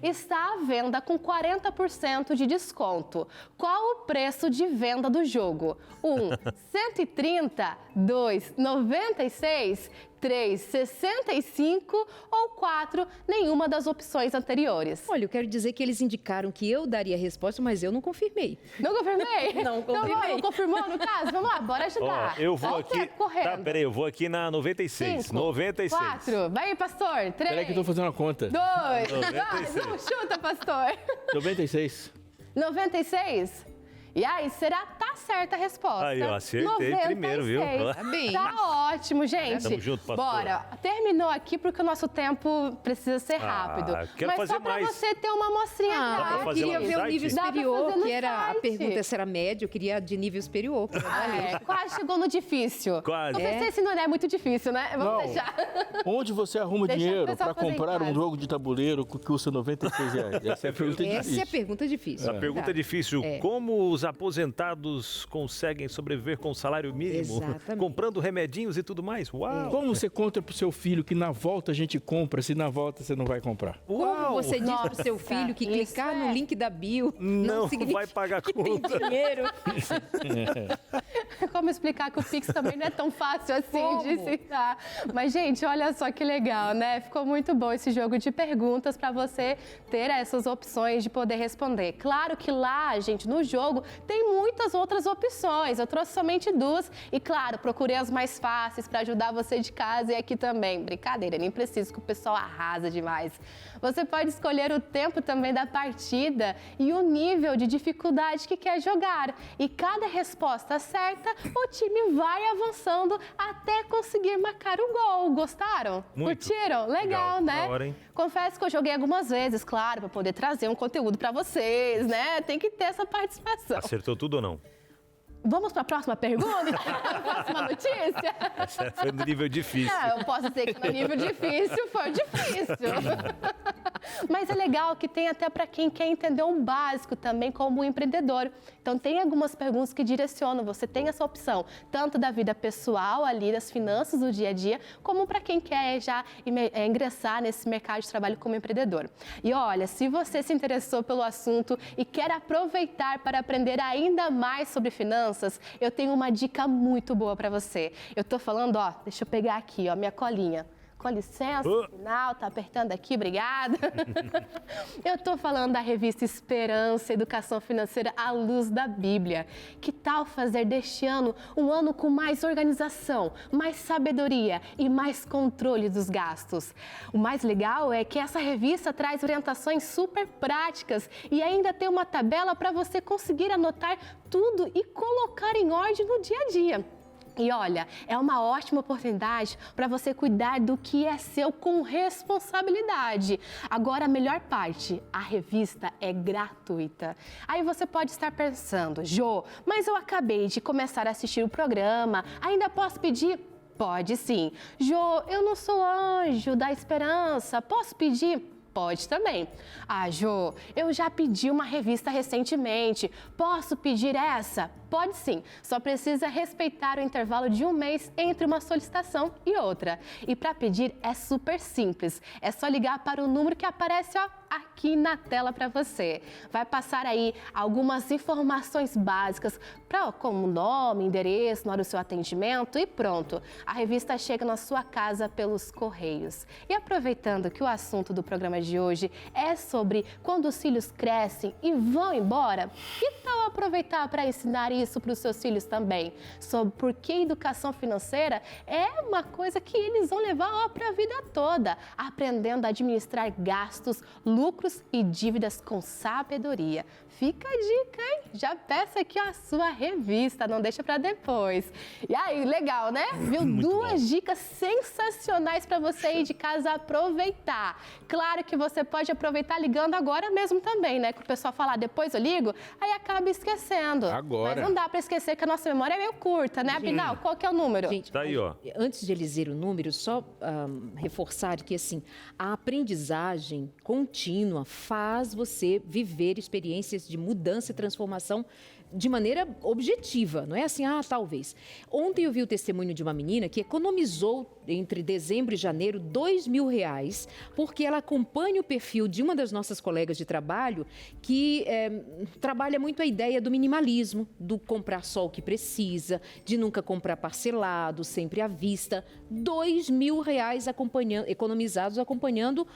está à venda com 40% de desconto. Qual o preço de venda do jogo? 1, 130, 2, 96, 3, 65 ou 4, nenhuma das opções anteriores. Olha, eu quero dizer que eles indicaram que eu daria a resposta, mas eu não confirmei. Não confirmei? Não confirmei. Não confirmou no caso? Vamos lá, bora ajudar. Ó, eu vou Olha o aqui. tempo correndo. Tá, peraí, eu vou aqui na 96. 5, 96. 4, vai aí, pastor. 3, Peraí que eu tô fazendo a conta. 2, 96. não, chuta, pastor. 96. 96? E aí, tá certa a resposta. Aí, eu acertei primeiro, viu? Tá bem. Tá ótimo, gente. Tamo junto, pastor. Bora. Terminou aqui porque o nosso tempo precisa ser rápido. quero Mas fazer só pra mais. você ter uma amostrinha Dá pra grátis. Eu fazer queria lá no ver o site? nível Dá pra superior, fazer no que era a site. pergunta se era médio, eu queria de nível superior. Quase chegou no difícil. Quase. Não sei se não é muito difícil, né? Vamos Não. deixar. Onde você arruma Deixa o dinheiro pessoal para fazer em comprar um casa. jogo de tabuleiro que custa R$ 96? Essa é a pergunta Essa é a difícil. pergunta difícil. A pergunta é difícil. Como os aposentados conseguem sobreviver com o salário mínimo? Exatamente. Comprando remedinhos e tudo mais? Uau! Como você conta pro seu filho que na volta a gente compra, se na volta você não vai comprar? Como você diz pro seu Nossa, filho que isso clicar é. no link da bio Não significa vai pagar que tem conta. dinheiro? Como explicar que o Pix também não é tão fácil assim Como? de citar. Mas, gente, olha só que legal, né? Ficou muito bom esse jogo de perguntas para você ter essas opções de poder responder. Claro que lá, gente, no jogo, tem muitas outras opções. Eu trouxe somente 2 e, claro, procurei as mais fáceis para ajudar você de casa e aqui também. Brincadeira, nem preciso que o pessoal arrasa demais. Você pode escolher o tempo também da partida e o nível de dificuldade que quer jogar. E cada resposta certa, o time vai avançando até conseguir marcar o gol. Gostaram? Muito. Curtiram? Legal, né? Da hora, hein? Confesso que eu joguei algumas vezes, claro, para poder trazer um conteúdo para vocês, né? Tem que ter essa participação. Acertou tudo ou não? Vamos para a próxima pergunta? Próxima notícia? Essa foi no nível difícil. Eu posso dizer que no nível difícil foi difícil. Mas é legal que tem até para quem quer entender um básico também como empreendedor. Então tem algumas perguntas que direcionam, você tem essa opção, tanto da vida pessoal ali, das finanças do dia a dia, como para quem quer já ingressar nesse mercado de trabalho como empreendedor. E olha, se você se interessou pelo assunto e quer aproveitar para aprender ainda mais sobre finanças, eu tenho uma dica muito boa para você. Eu tô falando, ó, deixa eu pegar aqui, ó, minha colinha. Com licença, final, tá apertando aqui, obrigada. Eu tô falando da revista Esperança Educação Financeira à Luz da Bíblia. Que tal fazer deste ano um ano com mais organização, mais sabedoria e mais controle dos gastos? O mais legal é que essa revista traz orientações super práticas e ainda tem uma tabela para você conseguir anotar tudo e colocar em ordem no dia a dia. E olha, é uma ótima oportunidade para você cuidar do que é seu com responsabilidade. Agora, a melhor parte, a revista é gratuita. Aí você pode estar pensando, Jô, mas eu acabei de começar a assistir o programa, ainda posso pedir? Pode sim. Jô, eu não sou anjo da esperança, posso pedir? Pode também. Ah, Jô, eu já pedi uma revista recentemente. Posso pedir essa? Pode sim. Só precisa respeitar o intervalo de 1 mês entre uma solicitação e outra. E para pedir é super simples. É só ligar para o número que aparece, ó, aqui na tela para você. Vai passar aí algumas informações básicas, como nome, endereço, na hora do seu atendimento e pronto. A revista chega na sua casa pelos correios. E aproveitando que o assunto do programa de hoje é sobre quando os filhos crescem e vão embora, que tal aproveitar para ensinar isso para os seus filhos também? Sobre por que educação financeira é uma coisa que eles vão levar para a vida toda, aprendendo a administrar gastos, lucros e dívidas com sabedoria. Fica a dica, hein? Já peça aqui a sua revista, não deixa para depois. E aí, legal, né? Viu? Duas dicas sensacionais para você aí de casa aproveitar. Claro que você pode aproveitar ligando agora mesmo também, né? Que o pessoal fala, depois eu ligo, aí acaba esquecendo. Agora. Mas não dá para esquecer que a nossa memória é meio curta, né? Afinal, qual que é o número? Gente, Tá aí, ó. antes de eles dizer o número, só reforçar que assim, a aprendizagem contínua faz você viver experiências de mudança e transformação de maneira objetiva, não é assim, talvez. Ontem eu vi o testemunho de uma menina que economizou entre dezembro e janeiro R$2.000, porque ela acompanha o perfil de uma das nossas colegas de trabalho que trabalha muito a ideia do minimalismo, do comprar só o que precisa, de nunca comprar parcelado, sempre à vista. R$2.000 economizados acompanhando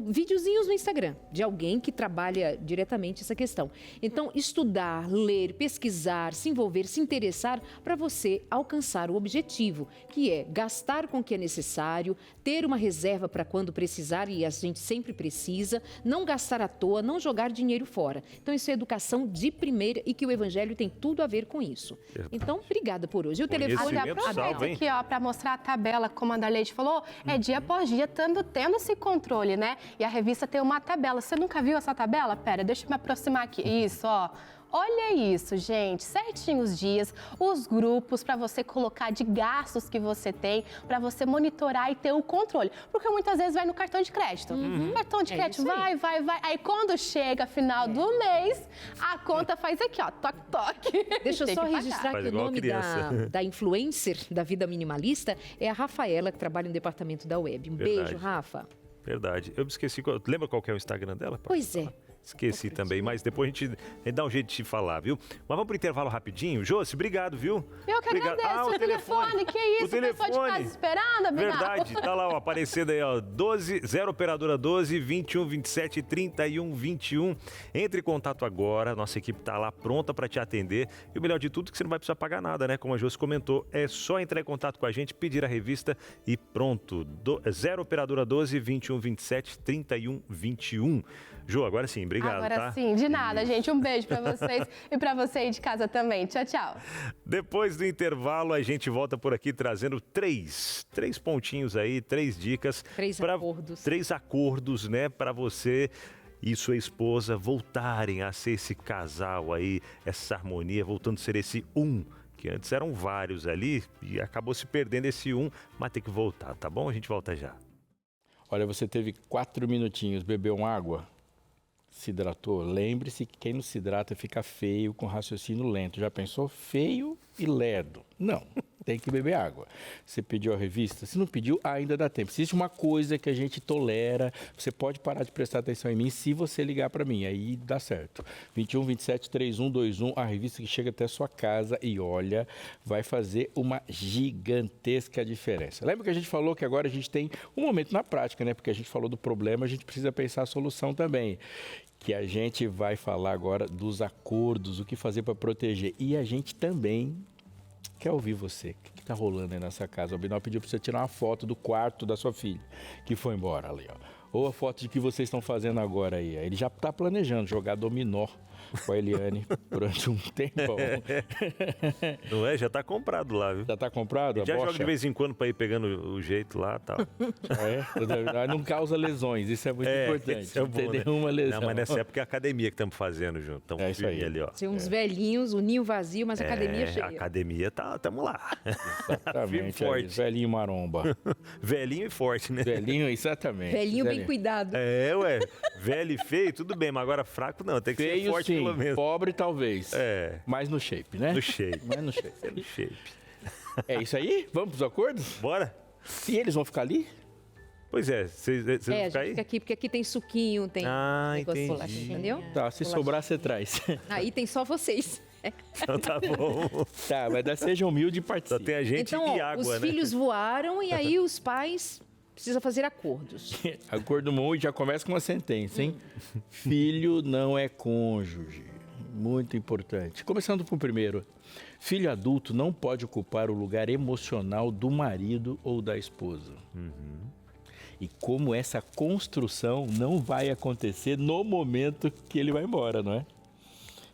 videozinhos no Instagram de alguém que trabalha diretamente essa questão. Então, estudar, ler, pesquisar, se envolver, se interessar para você alcançar o objetivo, que é gastar com o que é necessário, ter uma reserva para quando precisar, e a gente sempre precisa, não gastar à toa, não jogar dinheiro fora. Então, isso é educação de primeira e que o Evangelho tem tudo a ver com isso. Então, obrigada por hoje. E o telefone aproveita aqui, para mostrar a tabela, como a Darleide falou, dia após dia, tendo esse controle, né? E a revista tem uma tabela. Você nunca viu essa tabela? Pera, deixa eu me aproximar aqui. Isso, ó. Olha isso, gente, certinho os dias, os grupos para você colocar de gastos que você tem, para você monitorar e ter o controle. Porque muitas vezes vai no cartão de crédito. Cartão de crédito vai. Aí quando chega final do mês, a conta faz aqui, ó, toque. Deixa eu só registrar que o nome da influencer da vida minimalista é a Rafaela, que trabalha no departamento da Web. Beijo, Rafa. Verdade. Eu me esqueci. Lembra qual que é o Instagram dela? Pois é. Esqueci também, mas depois a gente dá um jeito de te falar, viu? Mas vamos pro intervalo rapidinho. Josi, obrigado, viu? Eu que agradeço. O telefone, que isso? O telefone. Pessoal de casa esperando, Abinal. Verdade, tá lá, ó, aparecendo aí, ó, 0 operadora 12 21 27 31 21. Entre em contato agora, nossa equipe tá lá pronta para te atender. E o melhor de tudo é que você não vai precisar pagar nada, né? Como a Josi comentou, é só entrar em contato com a gente, pedir a revista e pronto. 0 operadora 12 21 27 31 21. Jô, agora sim, obrigado, Agora sim, de nada, gente. Um beijo pra vocês e pra você aí de casa também. Tchau, tchau. Depois do intervalo, a gente volta por aqui trazendo três pontinhos aí, 3 dicas. 3 acordos, né, pra você e sua esposa voltarem a ser esse casal aí, essa harmonia, voltando a ser esse que antes eram vários ali e acabou se perdendo esse mas tem que voltar, tá bom? A gente volta já. Olha, você teve 4 minutinhos, bebeu uma água? Se hidratou? Lembre-se que quem não se hidrata fica feio com raciocínio lento. Já pensou? Feio e lerdo. Não, tem que beber água. Você pediu a revista? Se não pediu, ainda dá tempo. Existe uma coisa que a gente tolera, você pode parar de prestar atenção em mim se você ligar para mim, aí dá certo. 21 27 31 21, a revista que chega até a sua casa e olha, vai fazer uma gigantesca diferença. Lembra que a gente falou que agora a gente tem um momento na prática, né? Porque a gente falou do problema, a gente precisa pensar a solução também. Que a gente vai falar agora dos acordos, o que fazer para proteger. E a gente também quer ouvir você. O que está rolando aí nessa casa? O Abinal pediu para você tirar uma foto do quarto da sua filha, que foi embora ali, ó. Ou a foto de que vocês estão fazendo agora aí. Ele já está planejando jogar dominó com a Eliane durante um tempão. Não é? Já está comprado lá, viu? Já está comprado? Já joga de vez em quando para ir pegando o jeito lá e tal. Não causa lesões, isso é muito importante. Isso é bom, não tem né? nenhuma lesão. Não, mas nessa época é a academia que estamos fazendo junto. É isso aí. Ali, ó. Tem uns velhinhos, o ninho vazio, mas a academia cheia. A academia estamos lá. Exatamente. Forte. Velhinho maromba. Velhinho e forte, né? Velhinho, exatamente. Velhinho bem cuidado. Ué. Velho e feio, tudo bem, mas agora fraco não. Tem que feio, ser forte sim. pelo menos. Pobre talvez. Mas no shape, né? No shape. Mas no shape. No shape. É isso aí? Vamos pros acordos? Bora. E eles vão ficar ali? Pois é, vocês vão ficar a gente aí? fica aqui, porque aqui tem suquinho, tem entendi. bolacha, entendeu? Tá, se sobrar, você traz. Aí tem só vocês. Então tá bom. Tá, mas seja humilde e participe. Só tem a gente então, e água, os né? filhos voaram e aí os pais precisam fazer acordos. Acordo 1 e já começa com uma sentença, hein? Filho não é cônjuge. Muito importante. Começando por primeiro. Filho adulto não pode ocupar o lugar emocional do marido ou da esposa. E como essa construção não vai acontecer no momento que ele vai embora, não é?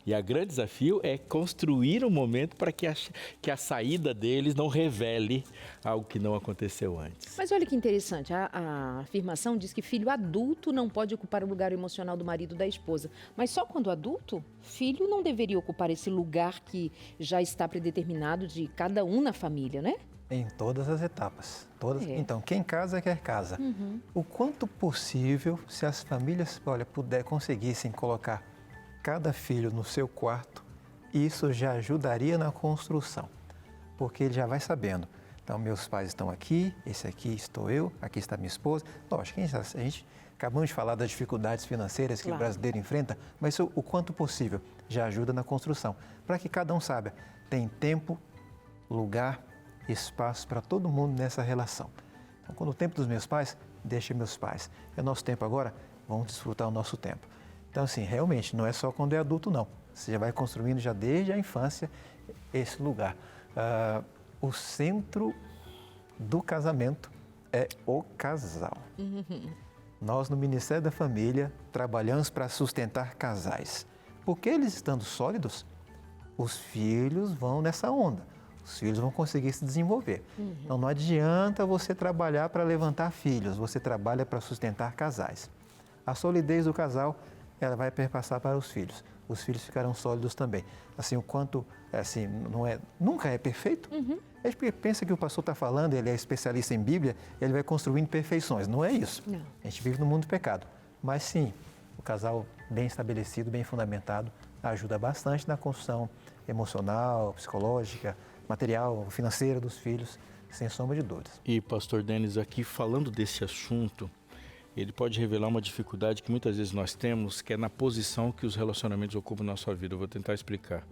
E o grande desafio é construir um momento para que a saída deles não revele algo que não aconteceu antes. Mas olha que interessante, a afirmação diz que filho adulto não pode ocupar o lugar emocional do marido ou da esposa. Mas só quando adulto, filho não deveria ocupar esse lugar que já está predeterminado de cada um na família, né? Em todas as etapas. Então, quem casa, quer casa. O quanto possível, se as famílias, conseguissem colocar cada filho no seu quarto, isso já ajudaria na construção, porque ele já vai sabendo. Então, meus pais estão aqui, esse aqui estou eu, aqui está minha esposa. Lógico, a gente acabamos de falar das dificuldades financeiras que o brasileiro enfrenta, mas isso, o quanto possível, já ajuda na construção. Para que cada um saiba, tem tempo, lugar, espaço para todo mundo nessa relação. Então, quando o tempo dos meus pais, deixa meus pais. É o nosso tempo agora, vamos desfrutar o nosso tempo. Então, assim, realmente, não é só quando é adulto, não. Você já vai construindo já desde a infância esse lugar. O centro do casamento é o casal. Nós, no Ministério da Família, trabalhamos para sustentar casais. Porque eles estando sólidos, os filhos vão nessa onda. Os filhos vão conseguir se desenvolver. Então, não adianta você trabalhar para levantar filhos, você trabalha para sustentar casais. A solidez do casal, ela vai perpassar para os filhos. Os filhos ficarão sólidos também. Assim, o quanto, assim, nunca é perfeito. A gente pensa que o pastor está falando, ele é especialista em Bíblia, ele vai construindo perfeições. Não é isso. Não. A gente vive no mundo do pecado. Mas sim, o casal bem estabelecido, bem fundamentado, ajuda bastante na construção emocional, psicológica, material, financeira dos filhos, sem sombra de dúvidas. E, pastor Denis, aqui falando desse assunto, ele pode revelar uma dificuldade que muitas vezes nós temos, que é na posição que os relacionamentos ocupam na nossa vida. Eu vou tentar explicar.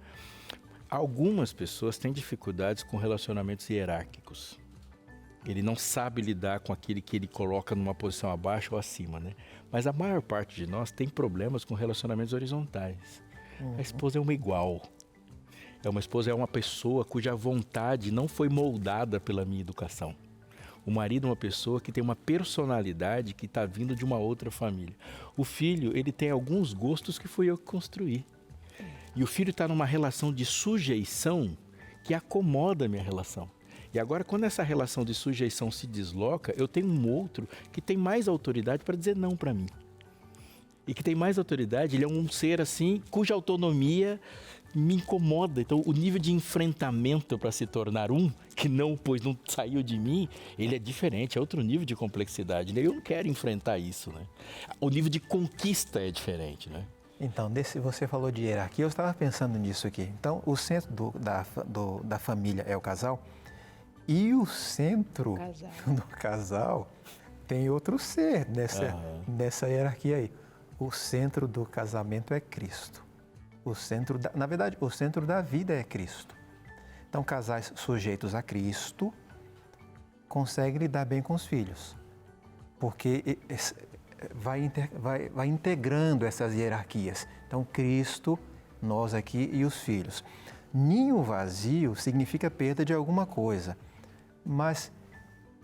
Algumas pessoas têm dificuldades com relacionamentos hierárquicos. Ele não sabe lidar com aquele que ele coloca numa posição abaixo ou acima, né? Mas a maior parte de nós tem problemas com relacionamentos horizontais. A esposa é uma igual. Uma esposa é uma pessoa cuja vontade não foi moldada pela minha educação. O marido é uma pessoa que tem uma personalidade que está vindo de uma outra família. O filho, ele tem alguns gostos que fui eu que construí. E o filho está numa relação de sujeição que acomoda a minha relação. E agora, quando essa relação de sujeição se desloca, eu tenho um outro que tem mais autoridade para dizer não para mim. E que tem mais autoridade, ele é um ser assim, cuja autonomia me incomoda. Então, o nível de enfrentamento para se tornar um, que não saiu de mim, ele é diferente, é outro nível de complexidade, né? Eu não quero enfrentar isso, né? O nível de conquista é diferente, né? Então, você falou de hierarquia, eu estava pensando nisso aqui. Então, o centro da família é o casal, e o centro do casal tem outro ser nessa hierarquia aí. O centro do casamento é Cristo. Na verdade, o centro da vida é Cristo. Então, casais sujeitos a Cristo conseguem lidar bem com os filhos, porque vai integrando essas hierarquias. Então, Cristo, nós aqui e os filhos. Ninho vazio significa perda de alguma coisa, mas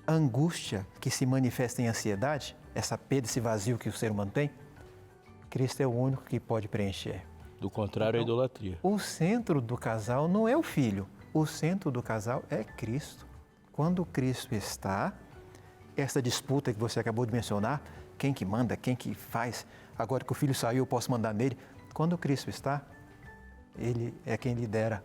angústia que se manifesta em ansiedade, essa perda, esse vazio que o ser humano tem, Cristo é o único que pode preencher. Do contrário, é idolatria. O centro do casal não é o filho, o centro do casal é Cristo. Quando Cristo está, essa disputa que você acabou de mencionar, quem que manda, quem que faz, agora que o filho saiu, eu posso mandar nele. Quando Cristo está, ele é quem lidera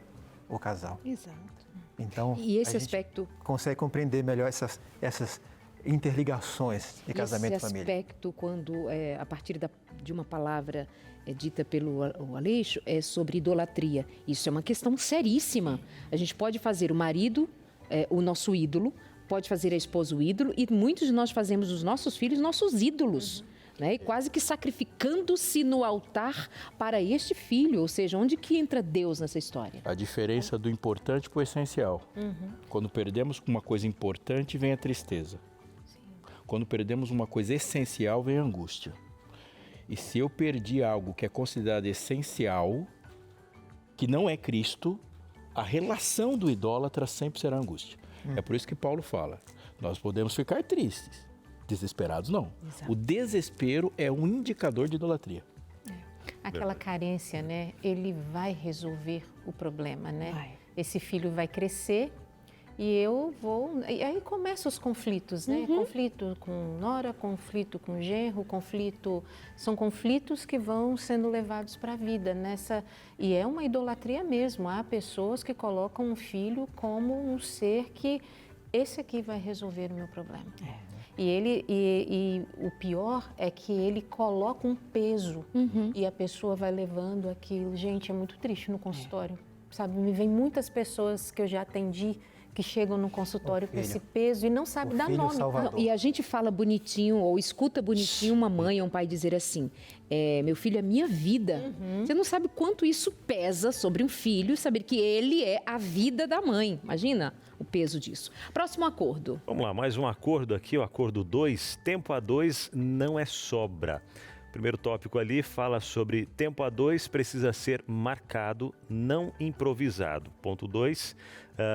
o casal. Exato. Então, e esse a gente aspecto consegue compreender melhor essas interligações de casamento e família. Esse aspecto, quando a partir de uma palavra dita pelo Aleixo, é sobre idolatria. Isso é uma questão seríssima. A gente pode fazer o marido o nosso ídolo, pode fazer a esposa o ídolo, e muitos de nós fazemos os nossos filhos nossos ídolos. Né? E quase que sacrificando-se no altar para este filho, ou seja, onde que entra Deus nessa história? A diferença do importante para o essencial. Quando perdemos uma coisa importante, vem a tristeza. Quando perdemos uma coisa essencial, vem a angústia. E se eu perdi algo que é considerado essencial, que não é Cristo, a relação do idólatra sempre será angústia. É por isso que Paulo fala, nós podemos ficar tristes, desesperados não. Exato. O desespero é um indicador de idolatria. Aquela carência, né? Ele vai resolver o problema, né? Vai. Esse filho vai crescer e eu vou... E aí começam os conflitos, né? Conflito com nora, conflito com genro, conflito... São conflitos que vão sendo levados para a vida nessa... E é uma idolatria mesmo. Há pessoas que colocam um filho como um ser que... Esse aqui vai resolver o meu problema. E o pior é que ele coloca um peso e a pessoa vai levando aquilo. Gente, é muito triste no consultório, sabe? Me vem muitas pessoas que eu já atendi que chegam no consultório com esse peso e não sabe dar nome. Não, e a gente fala bonitinho ou escuta bonitinho uma mãe ou um pai dizer assim, meu filho é minha vida. Você não sabe quanto isso pesa sobre um filho, saber que ele é a vida da mãe. Imagina o peso disso. Próximo acordo. Vamos lá, mais um acordo aqui, o acordo 2. Tempo a 2 não é sobra. Primeiro tópico ali fala sobre tempo a 2 precisa ser marcado, não improvisado. Ponto 2,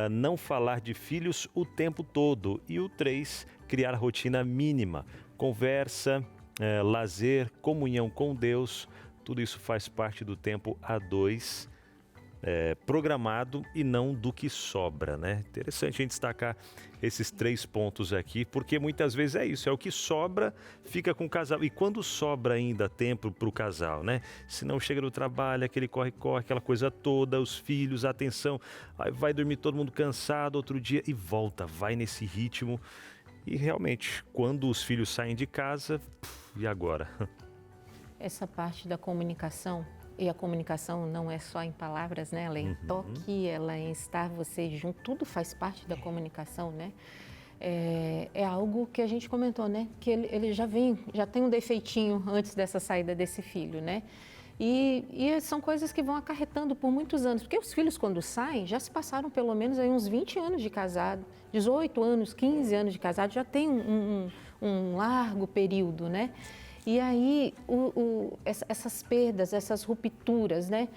não falar de filhos o tempo todo. E o 3, criar rotina mínima. Conversa, lazer, comunhão com Deus, tudo isso faz parte do tempo a 2 programado e não do que sobra, né? Interessante a gente destacar esses 3 pontos aqui, porque muitas vezes é isso, é o que sobra, fica com o casal. E quando sobra ainda tempo para o casal, né? Se não chega no trabalho, aquele corre-corre, aquela coisa toda, os filhos, a atenção, aí vai dormir todo mundo cansado, outro dia e volta, vai nesse ritmo. E realmente, quando os filhos saem de casa, e agora? Essa parte da comunicação, e a comunicação não é só em palavras, né? Ela é em toque, ela é em estar você junto, tudo faz parte da comunicação, né? É algo que a gente comentou, né? Que ele já tem um defeitinho antes dessa saída desse filho, né? E são coisas que vão acarretando por muitos anos, porque os filhos quando saem, já se passaram pelo menos aí uns 20 anos de casado, 18 anos, 15 anos de casado, já tem um largo período, né? E aí, essas perdas, essas rupturas, né?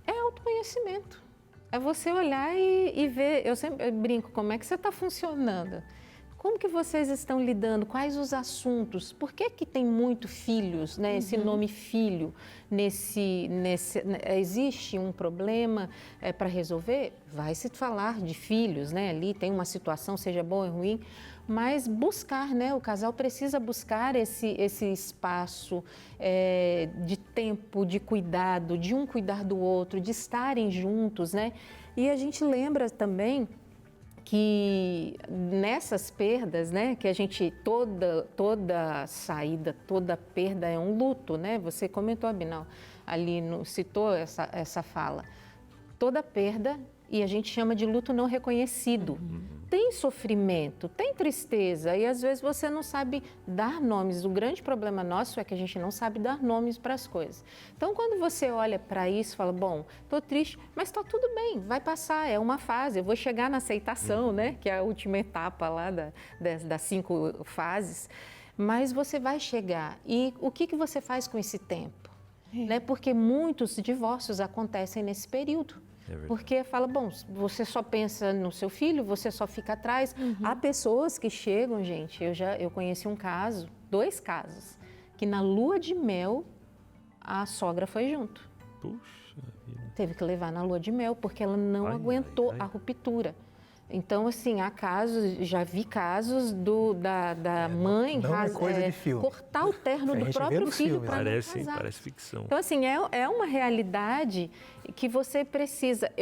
É autoconhecimento. É você olhar e ver. Eu sempre brinco, como é que você está funcionando? Como que vocês estão lidando? Quais os assuntos? Por que tem muito filhos, né? Esse nome filho, existe um problema para resolver? Vai se falar de filhos, né? Ali tem uma situação, seja boa ou ruim, mas buscar, né? O casal precisa buscar esse espaço de tempo, de cuidado, de um cuidar do outro, de estarem juntos, né? E a gente lembra também que nessas perdas, né, que a gente, toda saída, toda perda é um luto, né? Você comentou, Abinal, ali citou essa fala. Toda perda, e a gente chama de luto não reconhecido. Tem sofrimento, tem tristeza, e às vezes você não sabe dar nomes. O grande problema nosso é que a gente não sabe dar nomes para as coisas. Então, quando você olha para isso, fala, bom, estou triste, mas está tudo bem, vai passar, é uma fase, eu vou chegar na aceitação, né, que é a última etapa lá das 5 fases, mas você vai chegar. E o que você faz com esse tempo? Né? Porque muitos divórcios acontecem nesse período. Porque fala, bom, você só pensa no seu filho, você só fica atrás. Há pessoas que chegam, gente, eu conheci 2 casos, que na lua de mel a sogra foi junto. Puxa vida. Teve que levar na lua de mel, porque ela não aguentou a ruptura. Então, assim, há casos, já vi casos da mãe não é coisa de filme. Cortar o terno do próprio filho para não casar. Parece ficção. Então, assim, é uma realidade que você precisa.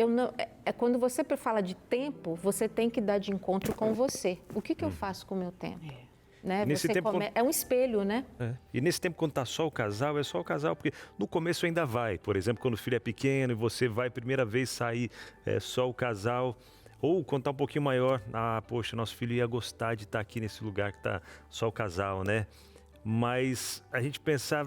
Quando você fala de tempo, você tem que dar de encontro com você. O que eu faço com o meu tempo? Né? É um espelho, né? E nesse tempo, quando está só o casal, é só o casal, porque no começo ainda vai. Por exemplo, quando o filho é pequeno e você vai primeira vez sair, só o casal. Ou quando está um pouquinho maior, poxa, nosso filho ia gostar de estar aqui nesse lugar que está só o casal, né? Mas a gente pensar,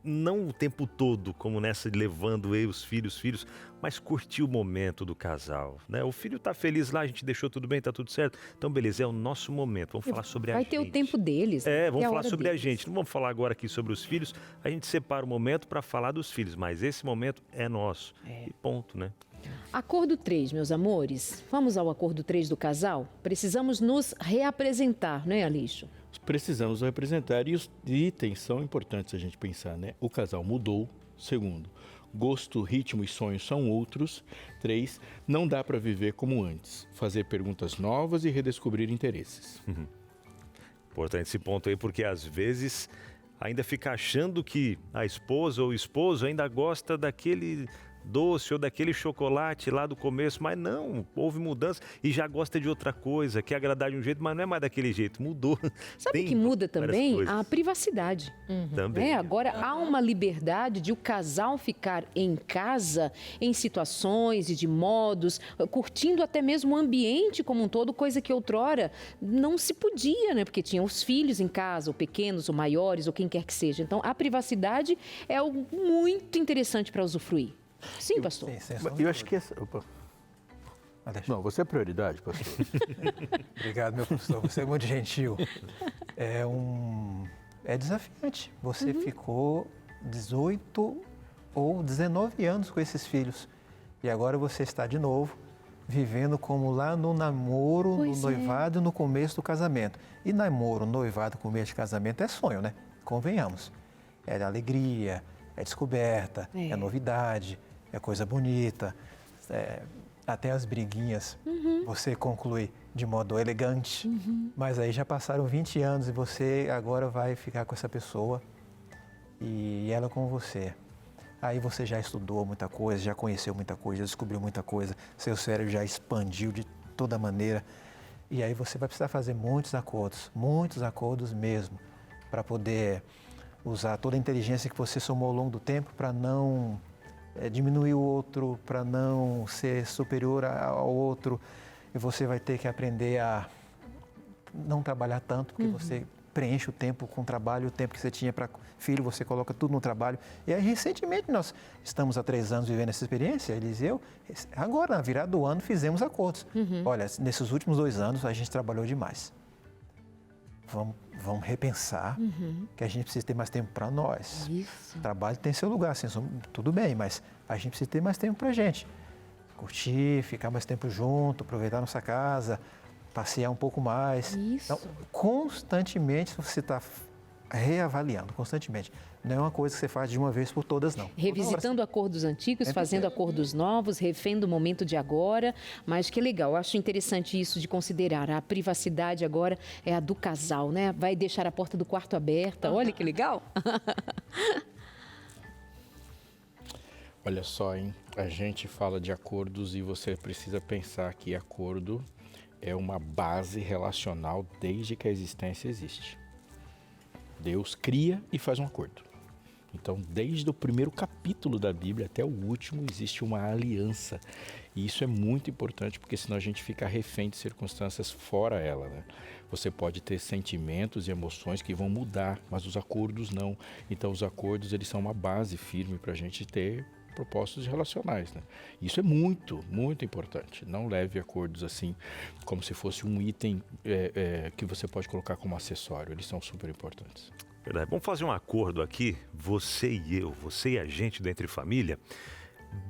não o tempo todo, como nessa, levando os filhos, mas curtir o momento do casal, né? O filho está feliz lá, a gente deixou tudo bem, está tudo certo. Então, beleza, é o nosso momento, vamos falar sobre a gente. Vai ter o tempo deles. Vamos falar sobre a gente. Não vamos falar agora aqui sobre os filhos, a gente separa o momento para falar dos filhos, mas esse momento é nosso. E ponto, né? Acordo 3, meus amores. Vamos ao acordo 3 do casal? Precisamos nos reapresentar, né, Alixo? Precisamos representar e os itens são importantes a gente pensar, né? O casal mudou. Segundo, gosto, ritmo e sonhos são outros. 3, não dá para viver como antes. Fazer perguntas novas e redescobrir interesses. Importante esse ponto aí, porque às vezes ainda fica achando que a esposa ou o esposo ainda gosta doce ou daquele chocolate lá do começo, mas não, houve mudança e já gosta de outra coisa, quer agradar de um jeito, mas não é mais daquele jeito, mudou. Sabe Tem que muda várias também? coisas. A privacidade. Também. Agora há uma liberdade de o casal ficar em casa, em situações e de modos, curtindo até mesmo o ambiente como um todo, coisa que outrora não se podia, né? Porque tinham os filhos em casa, ou pequenos, ou maiores, ou quem quer que seja. Então, a privacidade é algo muito interessante para usufruir. Sim, pastor. Sim, Eu acho que essa... Opa. Não, você é prioridade, pastor. Obrigado, meu professor. Você é muito gentil. É desafiante. Você ficou 18 ou 19 anos com esses filhos. E agora você está de novo vivendo como lá no namoro, no noivado e no começo do casamento. E namoro, noivado, começo de casamento é sonho, né? Convenhamos. É alegria, é descoberta, é novidade, é coisa bonita. Até as briguinhas você conclui de modo elegante, mas aí já passaram 20 anos e você agora vai ficar com essa pessoa e ela com você. Aí você já estudou muita coisa, já conheceu muita coisa, já descobriu muita coisa, seu cérebro já expandiu de toda maneira. E aí você vai precisar fazer muitos acordos mesmo, para poder usar toda a inteligência que você somou ao longo do tempo para não diminuir o outro, para não ser superior ao outro. E você vai ter que aprender a não trabalhar tanto, porque você preenche o tempo com o trabalho, o tempo que você tinha para filho, você coloca tudo no trabalho. E aí, recentemente, nós estamos há 3 anos vivendo essa experiência, eles e eu. Agora, na virada do ano, fizemos acordos. Olha, nesses últimos 2 anos, a gente trabalhou demais. Vamos repensar que a gente precisa ter mais tempo para nós. Isso. O trabalho tem seu lugar, assim, tudo bem, mas a gente precisa ter mais tempo para a gente. Curtir, ficar mais tempo junto, aproveitar a nossa casa, passear um pouco mais. Isso. Então, constantemente você está reavaliando, constantemente. Não é uma coisa que você faz de uma vez por todas, não. Revisitando acordos antigos, fazendo acordos novos, refendo o momento de agora. Mas que legal, eu acho interessante isso de considerar. A privacidade agora é a do casal, né? Vai deixar a porta do quarto aberta. Olha que legal. Olha só, hein? A gente fala de acordos e você precisa pensar que acordo é uma base relacional desde que a existência existe. Deus cria e faz um acordo. Então, desde o primeiro capítulo da Bíblia até o último, existe uma aliança. E isso é muito importante, porque senão a gente fica refém de circunstâncias fora ela, né? Você pode ter sentimentos e emoções que vão mudar, mas os acordos não. Então, os acordos, eles são uma base firme para a gente ter propósitos relacionais, né? Isso é muito, muito importante. Não leve acordos assim, como se fosse um item que você pode colocar como acessório. Eles são super importantes. Verdade. Vamos fazer um acordo aqui, você e eu, você e a gente do Entre Família,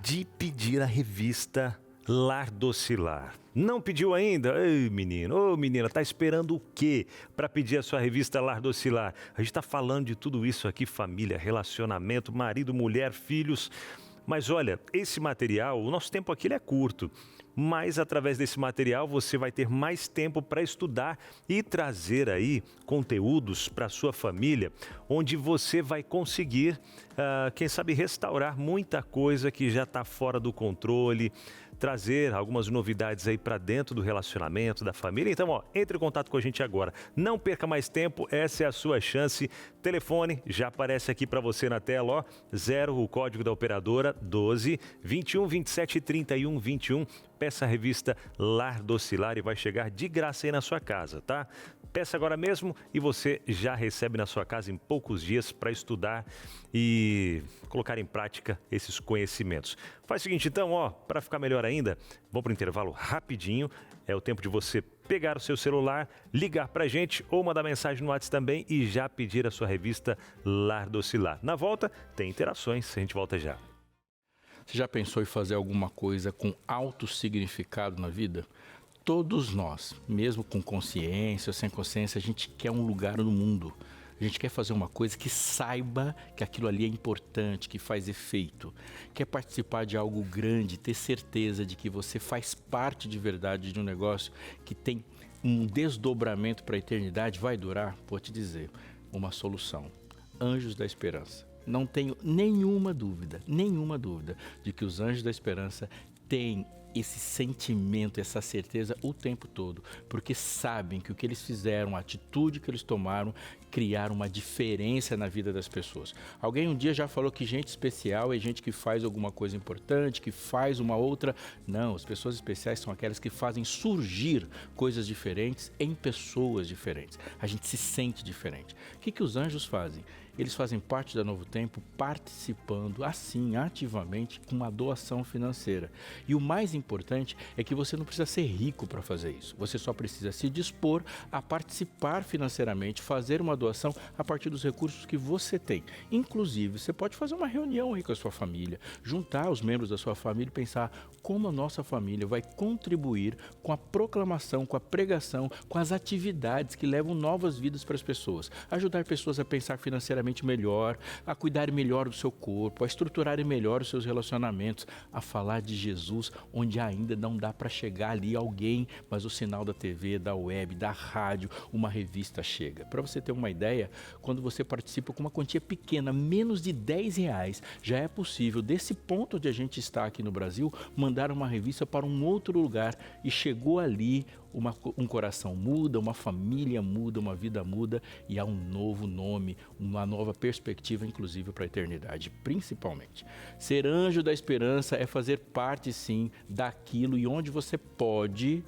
de pedir a revista Lar Docilar. Não pediu ainda? Ei, menino, ô menina, tá esperando o quê para pedir a sua revista Lar Docilar? A gente tá falando de tudo isso aqui, família, relacionamento, marido, mulher, filhos. Mas olha, esse material, o nosso tempo aqui ele é curto, mas através desse material você vai ter mais tempo para estudar e trazer aí conteúdos para a sua família, onde você vai conseguir, quem sabe, restaurar muita coisa que já está fora do controle, trazer algumas novidades aí para dentro do relacionamento, da família. Então, ó, entre em contato com a gente agora. Não perca mais tempo, essa é a sua chance. Telefone já aparece aqui para você na tela, ó, 0, o código da operadora, 12 21 27 31 21. Peça a revista Lar Docilar e vai chegar de graça aí na sua casa, tá? Peça agora mesmo e você já recebe na sua casa em poucos dias para estudar e colocar em prática esses conhecimentos. Faz o seguinte então, ó, para ficar melhor ainda, vamos para o intervalo rapidinho. É o tempo de você pegar o seu celular, ligar para a gente ou mandar mensagem no WhatsApp também e já pedir a sua revista Lar Docilar. Na volta, tem interações, a gente volta já. Você já pensou em fazer alguma coisa com alto significado na vida? Todos nós, mesmo com consciência ou sem consciência, a gente quer um lugar no mundo. A gente quer fazer uma coisa que saiba que aquilo ali é importante, que faz efeito. Quer participar de algo grande, ter certeza de que você faz parte de verdade de um negócio que tem um desdobramento para a eternidade, vai durar? Vou te dizer, uma solução. Anjos da Esperança. não tenho nenhuma dúvida de que os Anjos da Esperança têm esse sentimento, essa certeza o tempo todo, porque sabem que o que eles fizeram, a atitude que eles tomaram, criaram uma diferença na vida das pessoas. Alguém um dia já falou que gente especial é gente que faz alguma coisa importante, que faz uma outra. Não, as pessoas especiais são aquelas que fazem surgir coisas diferentes em pessoas diferentes. A gente se sente diferente. O que os anjos fazem? Eles fazem parte da Novo Tempo participando, assim, ativamente, com uma doação financeira. E o mais importante é que você não precisa ser rico para fazer isso. Você só precisa se dispor a participar financeiramente, fazer uma doação a partir dos recursos que você tem. Inclusive, você pode fazer uma reunião aí com a sua família, juntar os membros da sua família e pensar como a nossa família vai contribuir com a proclamação, com a pregação, com as atividades que levam novas vidas para as pessoas. Ajudar pessoas a pensar financeiramente melhor, a cuidar melhor do seu corpo, a estruturarem melhor os seus relacionamentos, a falar de Jesus onde ainda não dá para chegar ali alguém, mas o sinal da TV, da web, da rádio, uma revista chega. Para você ter uma ideia, quando você participa com uma quantia pequena, menos de R$10, já é possível, desse ponto onde a gente está aqui no Brasil, mandar uma revista para um outro lugar e chegou ali, um coração muda, uma família muda, uma vida muda e há um novo nome, uma nova perspectiva, inclusive para a eternidade, principalmente. Ser anjo da esperança é fazer parte, sim, daquilo e onde você pode,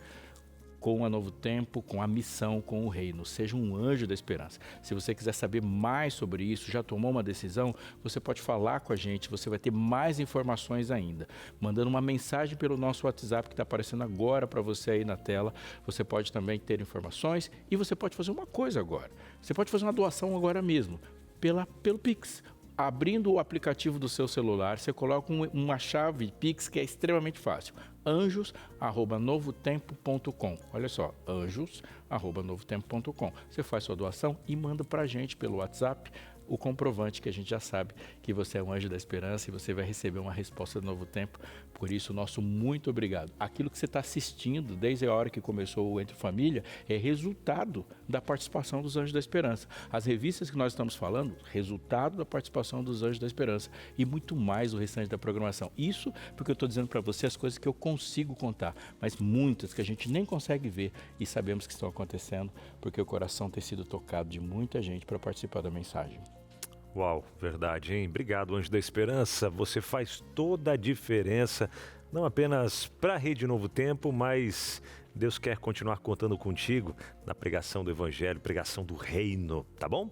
com a Novo Tempo, com a missão, com o reino. Seja um anjo da esperança. Se você quiser saber mais sobre isso, já tomou uma decisão, você pode falar com a gente, você vai ter mais informações ainda. Mandando uma mensagem pelo nosso WhatsApp que está aparecendo agora para você aí na tela. Você pode também ter informações e você pode fazer uma coisa agora. Você pode fazer uma doação agora mesmo, pelo Pix. Abrindo o aplicativo do seu celular, você coloca uma chave Pix que é extremamente fácil. anjos@novotempo.com. Olha só, anjos@novotempo.com. Você faz sua doação e manda para a gente pelo WhatsApp o comprovante que a gente já sabe que você é um anjo da esperança e você vai receber uma resposta do Novo Tempo. Por isso, nosso muito obrigado. Aquilo que você está assistindo desde a hora que começou o Entre Família é resultado da participação dos Anjos da Esperança. As revistas que nós estamos falando, resultado da participação dos Anjos da Esperança e muito mais o restante da programação. Isso porque eu estou dizendo para você as coisas que eu consigo contar, mas muitas que a gente nem consegue ver e sabemos que estão acontecendo porque o coração tem sido tocado de muita gente para participar da mensagem. Uau, verdade, hein? Obrigado, Anjo da Esperança. Você faz toda a diferença, não apenas para a Rede Novo Tempo, mas Deus quer continuar contando contigo na pregação do Evangelho, pregação do Reino, tá bom?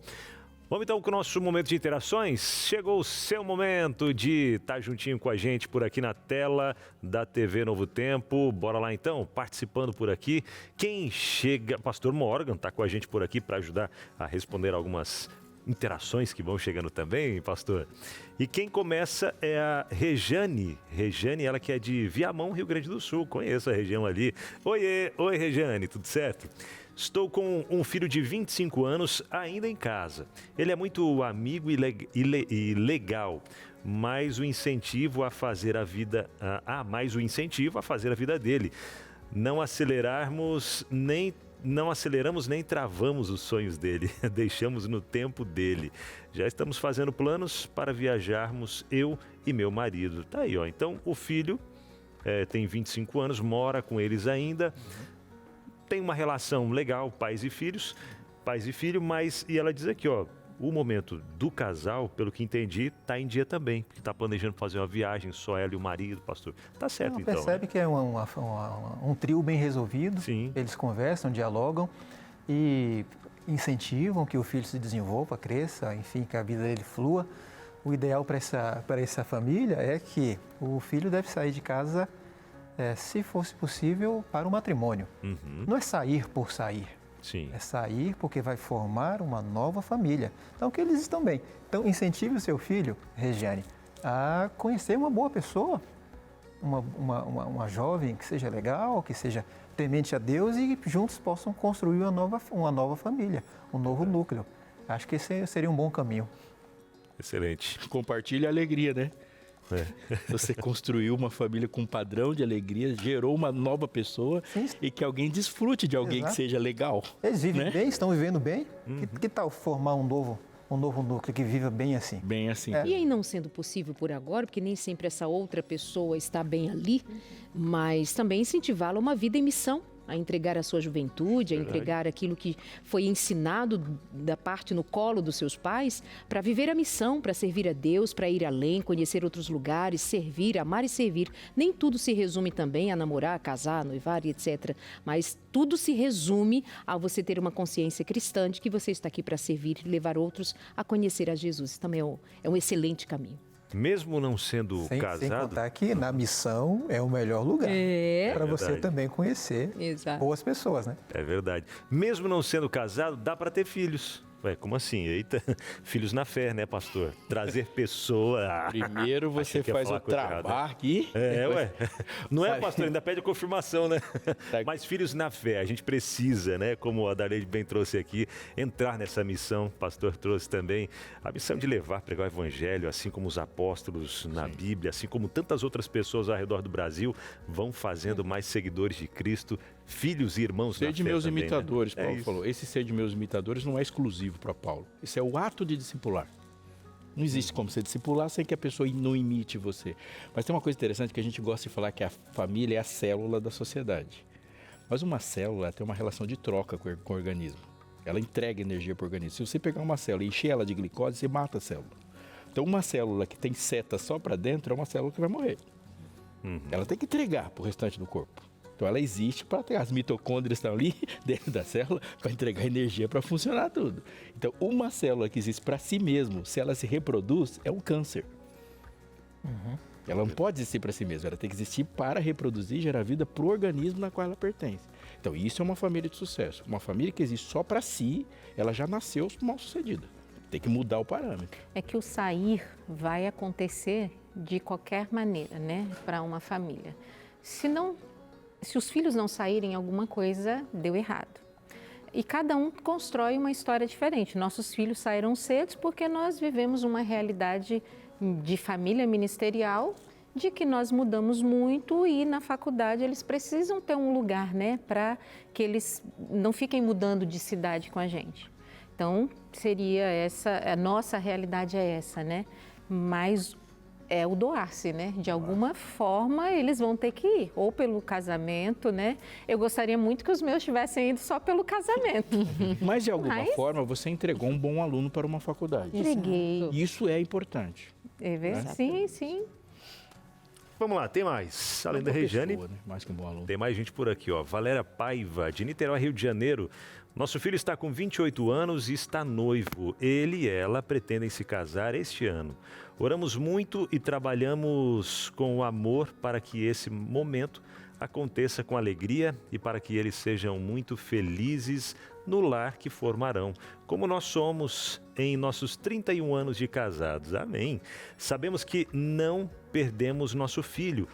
Vamos então com o nosso momento de interações. Chegou o seu momento de estar juntinho com a gente por aqui na tela da TV Novo Tempo. Bora lá então, participando por aqui. Quem chega, Pastor Morgan está com a gente por aqui para ajudar a responder algumas interações que vão chegando também, pastor. E quem começa é a Rejane. Rejane, ela que é de Viamão, Rio Grande do Sul. Conheço a região ali. Oi, Rejane, tudo certo? Estou com um filho de 25 anos ainda em casa. Ele é muito amigo e legal, mas o incentivo a fazer a vida... mais o incentivo a fazer a vida dele. Não aceleramos nem travamos os sonhos dele, deixamos no tempo dele. Já estamos fazendo planos para viajarmos, eu e meu marido. Tá aí, ó. Então, o filho tem 25 anos, mora com eles ainda, tem uma relação legal, pais e filho, mas, e ela diz aqui, ó, o momento do casal, pelo que entendi, está em dia também, porque está planejando fazer uma viagem, só ela e o marido, pastor. Tá certo, então. Percebe, né? Que é um trio bem resolvido. Sim. Eles conversam, dialogam e incentivam que o filho se desenvolva, cresça, enfim, que a vida dele flua. O ideal para essa família é que o filho deve sair de casa, se fosse possível, para o matrimônio. Uhum. Não é sair por sair. Sim. É sair porque vai formar uma nova família. Então, que eles estão bem. Então, incentive o seu filho, Regiane, a conhecer uma boa pessoa, uma jovem que seja legal, que seja temente a Deus e juntos possam construir uma nova família, um novo núcleo. Acho que esse seria um bom caminho. Excelente. Compartilhe a alegria, né? Você construiu uma família com um padrão de alegria, gerou uma nova pessoa. Sim. E que alguém desfrute de alguém. Exato. Que seja legal. Eles vivem, né? Bem, estão vivendo bem. Uhum. Que tal formar um novo um novo núcleo que viva bem assim. Bem assim. E aí não sendo possível por agora, porque nem sempre essa outra pessoa está bem ali, mas também incentivá-la a uma vida em missão, a entregar a sua juventude, a entregar aquilo que foi ensinado da parte no colo dos seus pais, para viver a missão, para servir a Deus, para ir além, conhecer outros lugares, servir, amar e servir. Nem tudo se resume também a namorar, a casar, a noivar e etc. Mas tudo se resume a você ter uma consciência cristã de que você está aqui para servir e levar outros a conhecer a Jesus. Isso também é um excelente caminho. Mesmo não sendo Sem casado... contar que na missão é o melhor lugar para você verdade. também conhecer Exato. boas pessoas, né? É verdade. Mesmo não sendo casado, dá para ter filhos. Ué, como assim? Eita, filhos na fé, né, pastor? Trazer pessoa... Primeiro você Achei que ia faz falar o coisa errada. trabalho aqui. Ué. Não é, Sabe? pastor? Ainda pede a confirmação, né? Tá. Mas filhos na fé, a gente precisa, né? Como a Darleide bem trouxe aqui, entrar nessa missão. O pastor trouxe também a missão de levar, pregar o evangelho, assim como os apóstolos na Bíblia, assim como tantas outras pessoas ao redor do Brasil vão fazendo mais seguidores de Cristo, filhos e irmãos na Ser de fé meus também, imitadores, né? Paulo falou. Esse ser de meus imitadores não é exclusivo para Paulo. Esse é o ato de discipular. Não existe como você discipular sem que a pessoa não imite você. Mas tem uma coisa interessante que a gente gosta de falar, que a família é a célula da sociedade. Mas uma célula tem uma relação de troca com o organismo. Ela entrega energia para o organismo. Se você pegar uma célula e encher ela de glicose, você mata a célula. Então uma célula que tem seta só para dentro é uma célula que vai morrer. Ela tem que entregar para o restante do corpo. Então ela existe para ter as mitocôndrias estão ali dentro da célula para entregar energia para funcionar tudo. Então uma célula que existe para si mesmo, se ela se reproduz, é um câncer. Ela não pode existir para si mesma, ela tem que existir para reproduzir e gerar vida para o organismo na qual ela pertence. Então isso é uma família de sucesso. Uma família que existe só para si, ela já nasceu mal sucedida. Tem que mudar o parâmetro. É que o sair vai acontecer de qualquer maneira, né, para uma família. Se os filhos não saírem, alguma coisa deu errado. E cada um constrói uma história diferente. Nossos filhos saíram cedo porque nós vivemos uma realidade de família ministerial, de que nós mudamos muito e na faculdade eles precisam ter um lugar, né, para que eles não fiquem mudando de cidade com a gente. Então, seria essa, a nossa realidade é essa, né? Mas é o doar-se, né? De alguma forma, eles vão ter que ir, ou pelo casamento, né? Eu gostaria muito que os meus tivessem ido só pelo casamento. Mas, de alguma forma, você entregou um bom aluno para uma faculdade. Entreguei. Isso é importante. É verdade? Sim, sim. Vamos lá, tem mais. Além da Uma Regiane, pessoa, né? Mais que um bom aluno. tem mais gente por aqui, ó. Valéria Paiva, de Niterói, Rio de Janeiro. Nosso filho está com 28 anos e está noivo. Ele e ela pretendem se casar este ano. Oramos muito e trabalhamos com amor para que esse momento aconteça com alegria e para que eles sejam muito felizes no lar que formarão, como nós somos em nossos 31 anos de casados. Amém. Sabemos que não perderemos nosso filho,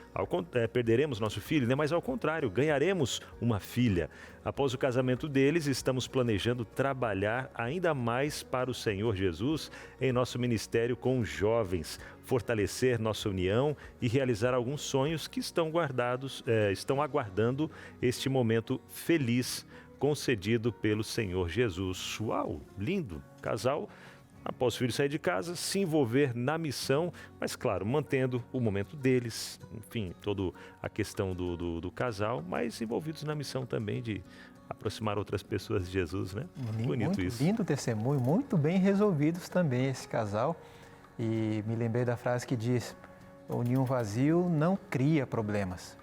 né? Mas ao contrário, ganharemos uma filha. Após o casamento deles, estamos planejando trabalhar ainda mais para o Senhor Jesus em nosso ministério com os jovens, fortalecer nossa união e realizar alguns sonhos que estão aguardando este momento feliz concedido pelo Senhor Jesus. Uau, lindo! Casal, após o filho sair de casa, se envolver na missão, mas claro, mantendo o momento deles, enfim, toda a questão do casal, mas envolvidos na missão também de aproximar outras pessoas de Jesus, né? Bonito muito isso. Lindo testemunho, muito bem resolvidos também esse casal. E me lembrei da frase que diz: o ninho vazio não cria problemas,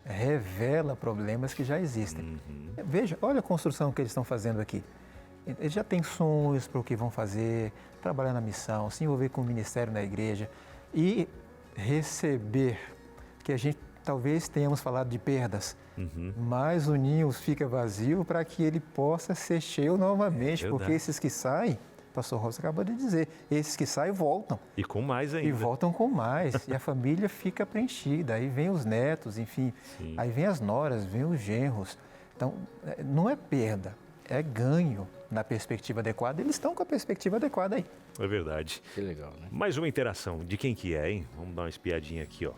revela problemas que já existem. Veja, olha a construção que eles estão fazendo aqui. Eles já têm sonhos para o que vão fazer, trabalhar na missão, se envolver com o ministério na igreja e receber, que a gente talvez tenhamos falado de perdas, mas o ninho fica vazio para que ele possa ser cheio novamente, porque esses que saem, o pastor Robson acabou de dizer, esses que saem voltam. E com mais ainda. E voltam com mais, e a família fica preenchida, aí vem os netos, enfim, aí vem as noras, vem os genros. Então, não é perda, é ganho na perspectiva adequada. Eles estão com a perspectiva adequada aí. É verdade. Que legal, né? Mais uma interação. De quem que é, hein? Vamos dar uma espiadinha aqui, ó.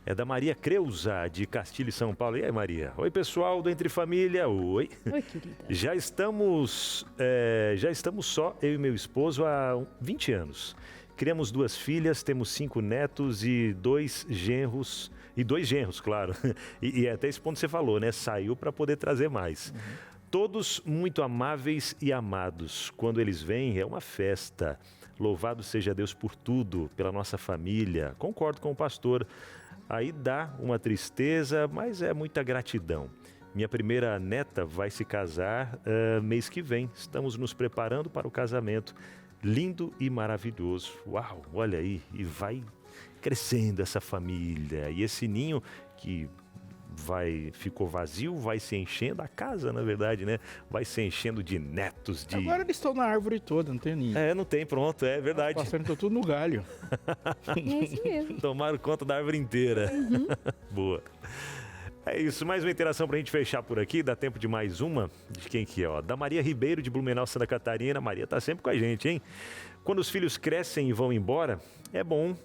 É da Maria Creuza, de Castilho e São Paulo. E aí, Maria? Oi, pessoal do Entre Família. Oi. Oi, querida. Já estamos só, eu e meu esposo, há 20 anos. Criamos 2 filhas, temos 5 netos e 2 genros. E 2 genros, claro. E até esse ponto que você falou, né? Saiu para poder trazer mais. Todos muito amáveis e amados. Quando eles vêm, é uma festa. Louvado seja Deus por tudo, pela nossa família. Concordo com o pastor. Aí dá uma tristeza, mas é muita gratidão. Minha primeira neta vai se casar mês que vem. Estamos nos preparando para o casamento. Lindo e maravilhoso. Uau, olha aí. E vai crescendo essa família. E esse ninho que ficou vazio, vai se enchendo. A casa, na verdade, né? Vai se enchendo de netos. Agora eles estão na árvore toda, não tem ninho. Não tem, pronto, é verdade. Passando tudo no galho. É isso mesmo. Tomaram conta da árvore inteira. Boa. É isso, mais uma interação pra gente fechar por aqui. Dá tempo de mais uma. De quem que é? Ó? Da Maria Ribeiro, de Blumenau, Santa Catarina. Maria tá sempre com a gente, hein? Quando os filhos crescem e vão embora, é bom.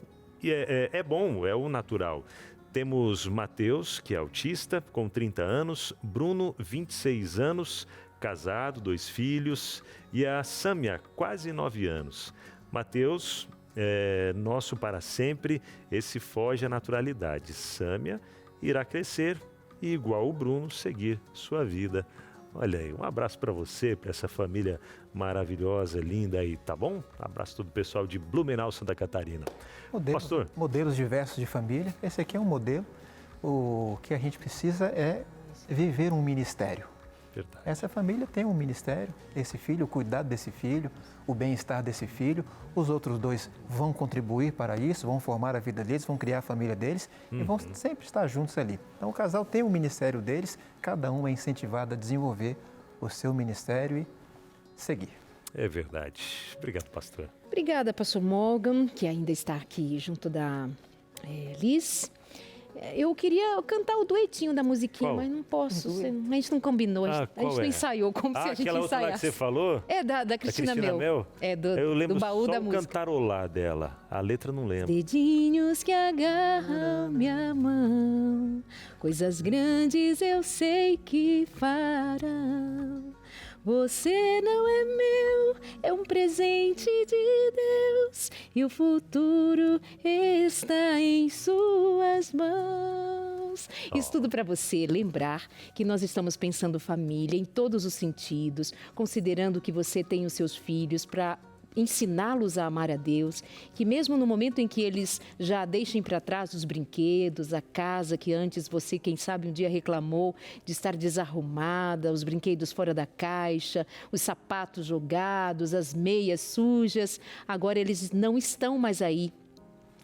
É bom, é o natural. Temos Matheus, que é autista, com 30 anos. Bruno, 26 anos, casado, 2 filhos. E a Sâmia, quase 9 anos. Matheus, nosso para sempre. Esse foge à naturalidade. Sâmia irá crescer e, igual o Bruno, seguir sua vida. Olha aí, um abraço para você, para essa família maravilhosa, linda aí, tá bom? Abraço a todo o pessoal de Blumenau, Santa Catarina. Pastor? Modelos diversos de família. Esse aqui é um modelo. O que a gente precisa é viver um ministério. Verdade. Essa família tem um ministério, esse filho, o cuidado desse filho, o bem-estar desse filho. Os outros 2 vão contribuir para isso, vão formar a vida deles, vão criar a família deles e vão sempre estar juntos ali. Então o casal tem o ministério deles, cada um é incentivado a desenvolver o seu ministério e seguir. É verdade. Obrigado, pastor. Obrigada, pastor Morgan, que ainda está aqui junto da Liz. Eu queria cantar o duetinho da musiquinha, Qual? mas não posso. A gente não combinou, a gente não ensaiou como se a gente aquela outra lá que ensaiasse. você falou? É da Cristina Mel. É Eu lembro do baú só da o música. cantarolar dela. A letra não lembro. Dedinhos que agarram minha mão, coisas grandes eu sei que farão. Você não é meu, é um presente de Deus e o futuro está em suas mãos. Isso tudo para você lembrar que nós estamos pensando família em todos os sentidos, considerando que você tem os seus filhos para ensiná-los a amar a Deus, que mesmo no momento em que eles já deixem para trás os brinquedos, a casa que antes você, quem sabe, um dia reclamou de estar desarrumada, os brinquedos fora da caixa, os sapatos jogados, as meias sujas, agora eles não estão mais aí.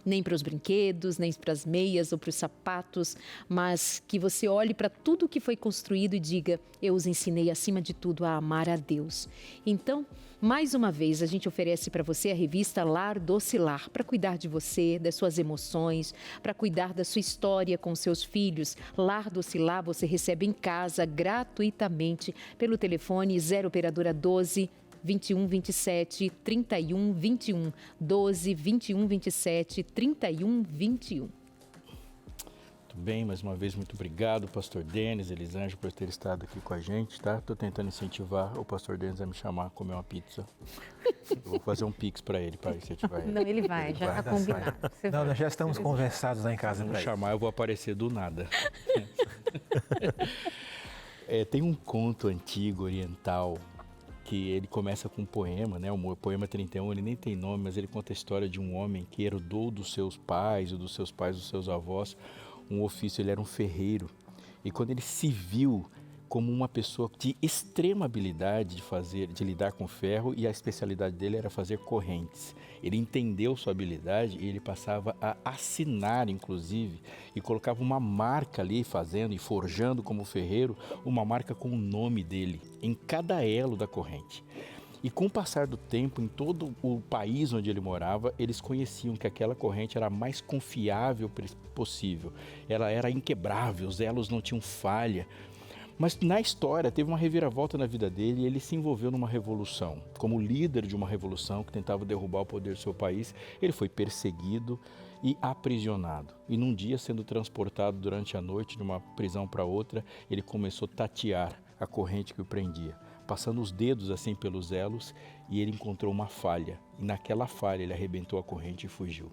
Nem para os brinquedos, nem para as meias ou para os sapatos, mas que você olhe para tudo que foi construído e diga, eu os ensinei acima de tudo a amar a Deus. Então, mais uma vez, a gente oferece para você a revista Lar Doce Lar, para cuidar de você, das suas emoções, para cuidar da sua história com seus filhos. Lar Doce Lar você recebe em casa gratuitamente pelo telefone 0 operadora 12 21 27 31 21 12 21 27 31 21. Muito bem, mais uma vez, muito obrigado, pastor Denis, Elisângela, por ter estado aqui com a gente, tá? Estou tentando incentivar o pastor Denis a me chamar a comer uma pizza. Eu vou fazer um pix para ele, para incentivar ele. Não, ele vai, já está combinado. Você vai. Nós já estamos conversados lá em casa. Se não chamar, eu vou aparecer do nada. Tem um conto antigo, oriental, que ele começa com um poema, né? O poema 31, ele nem tem nome, mas ele conta a história de um homem que herdou dos seus pais, ou dos seus pais, dos seus avós, um ofício. Ele era um ferreiro. E quando ele se viu como uma pessoa de extrema habilidade de lidar com ferro, e a especialidade dele era fazer correntes. Ele entendeu sua habilidade e ele passava a assinar, inclusive, e colocava uma marca ali, fazendo e forjando como ferreiro, uma marca com o nome dele em cada elo da corrente. E com o passar do tempo, em todo o país onde ele morava, eles conheciam que aquela corrente era a mais confiável possível. Ela era inquebrável, os elos não tinham falha. Mas na história teve uma reviravolta na vida dele e ele se envolveu numa revolução. Como líder de uma revolução que tentava derrubar o poder do seu país, ele foi perseguido e aprisionado. E num dia, sendo transportado durante a noite de uma prisão para outra, ele começou a tatear a corrente que o prendia, passando os dedos assim pelos elos, e ele encontrou uma falha. E naquela falha ele arrebentou a corrente e fugiu.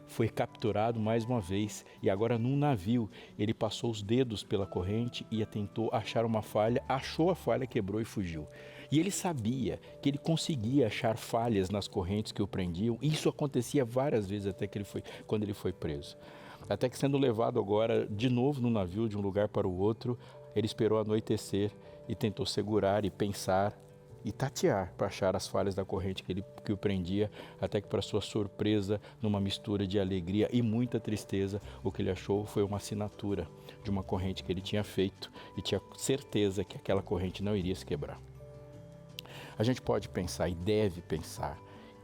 Foi capturado mais uma vez e agora num navio ele passou os dedos pela corrente e tentou achar uma falha, achou a falha, quebrou e fugiu. E ele sabia que ele conseguia achar falhas nas correntes que o prendiam. Isso acontecia várias vezes até que quando ele foi preso. Até que, sendo levado agora de novo no navio de um lugar para o outro, ele esperou anoitecer e tentou segurar e pensar e tatear para achar as falhas da corrente que o prendia, até que, para sua surpresa, numa mistura de alegria e muita tristeza, o que ele achou foi uma assinatura de uma corrente que ele tinha feito e tinha certeza que aquela corrente não iria se quebrar. A gente pode pensar e deve pensar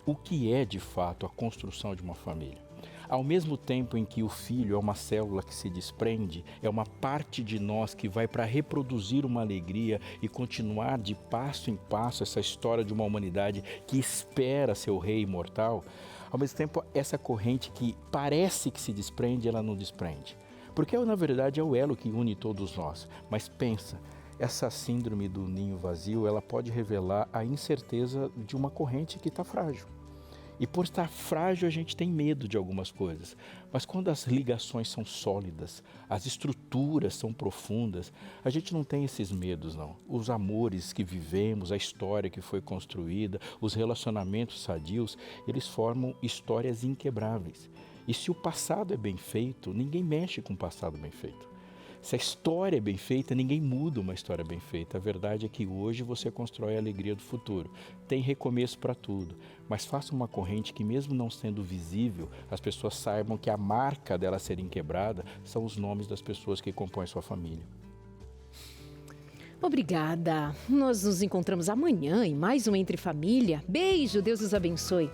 o que é de fato a construção de uma família. Ao mesmo tempo em que o filho é uma célula que se desprende, é uma parte de nós que vai para reproduzir uma alegria e continuar de passo em passo essa história de uma humanidade que espera seu rei imortal, ao mesmo tempo essa corrente que parece que se desprende, ela não desprende. Porque na verdade é o elo que une todos nós. Mas pensa, essa síndrome do ninho vazio, ela pode revelar a incerteza de uma corrente que está frágil. E por estar frágil, a gente tem medo de algumas coisas. Mas quando as ligações são sólidas, as estruturas são profundas, a gente não tem esses medos, não. Os amores que vivemos, a história que foi construída, os relacionamentos sadios, eles formam histórias inquebráveis. E se o passado é bem feito, ninguém mexe com o passado bem feito. Se a história é bem feita, ninguém muda uma história bem feita. A verdade é que hoje você constrói a alegria do futuro. Tem recomeço para tudo, mas faça uma corrente que, mesmo não sendo visível, as pessoas saibam que a marca dela serem quebrada são os nomes das pessoas que compõem sua família. Obrigada. Nós nos encontramos amanhã em mais um Entre Família. Beijo, Deus os abençoe.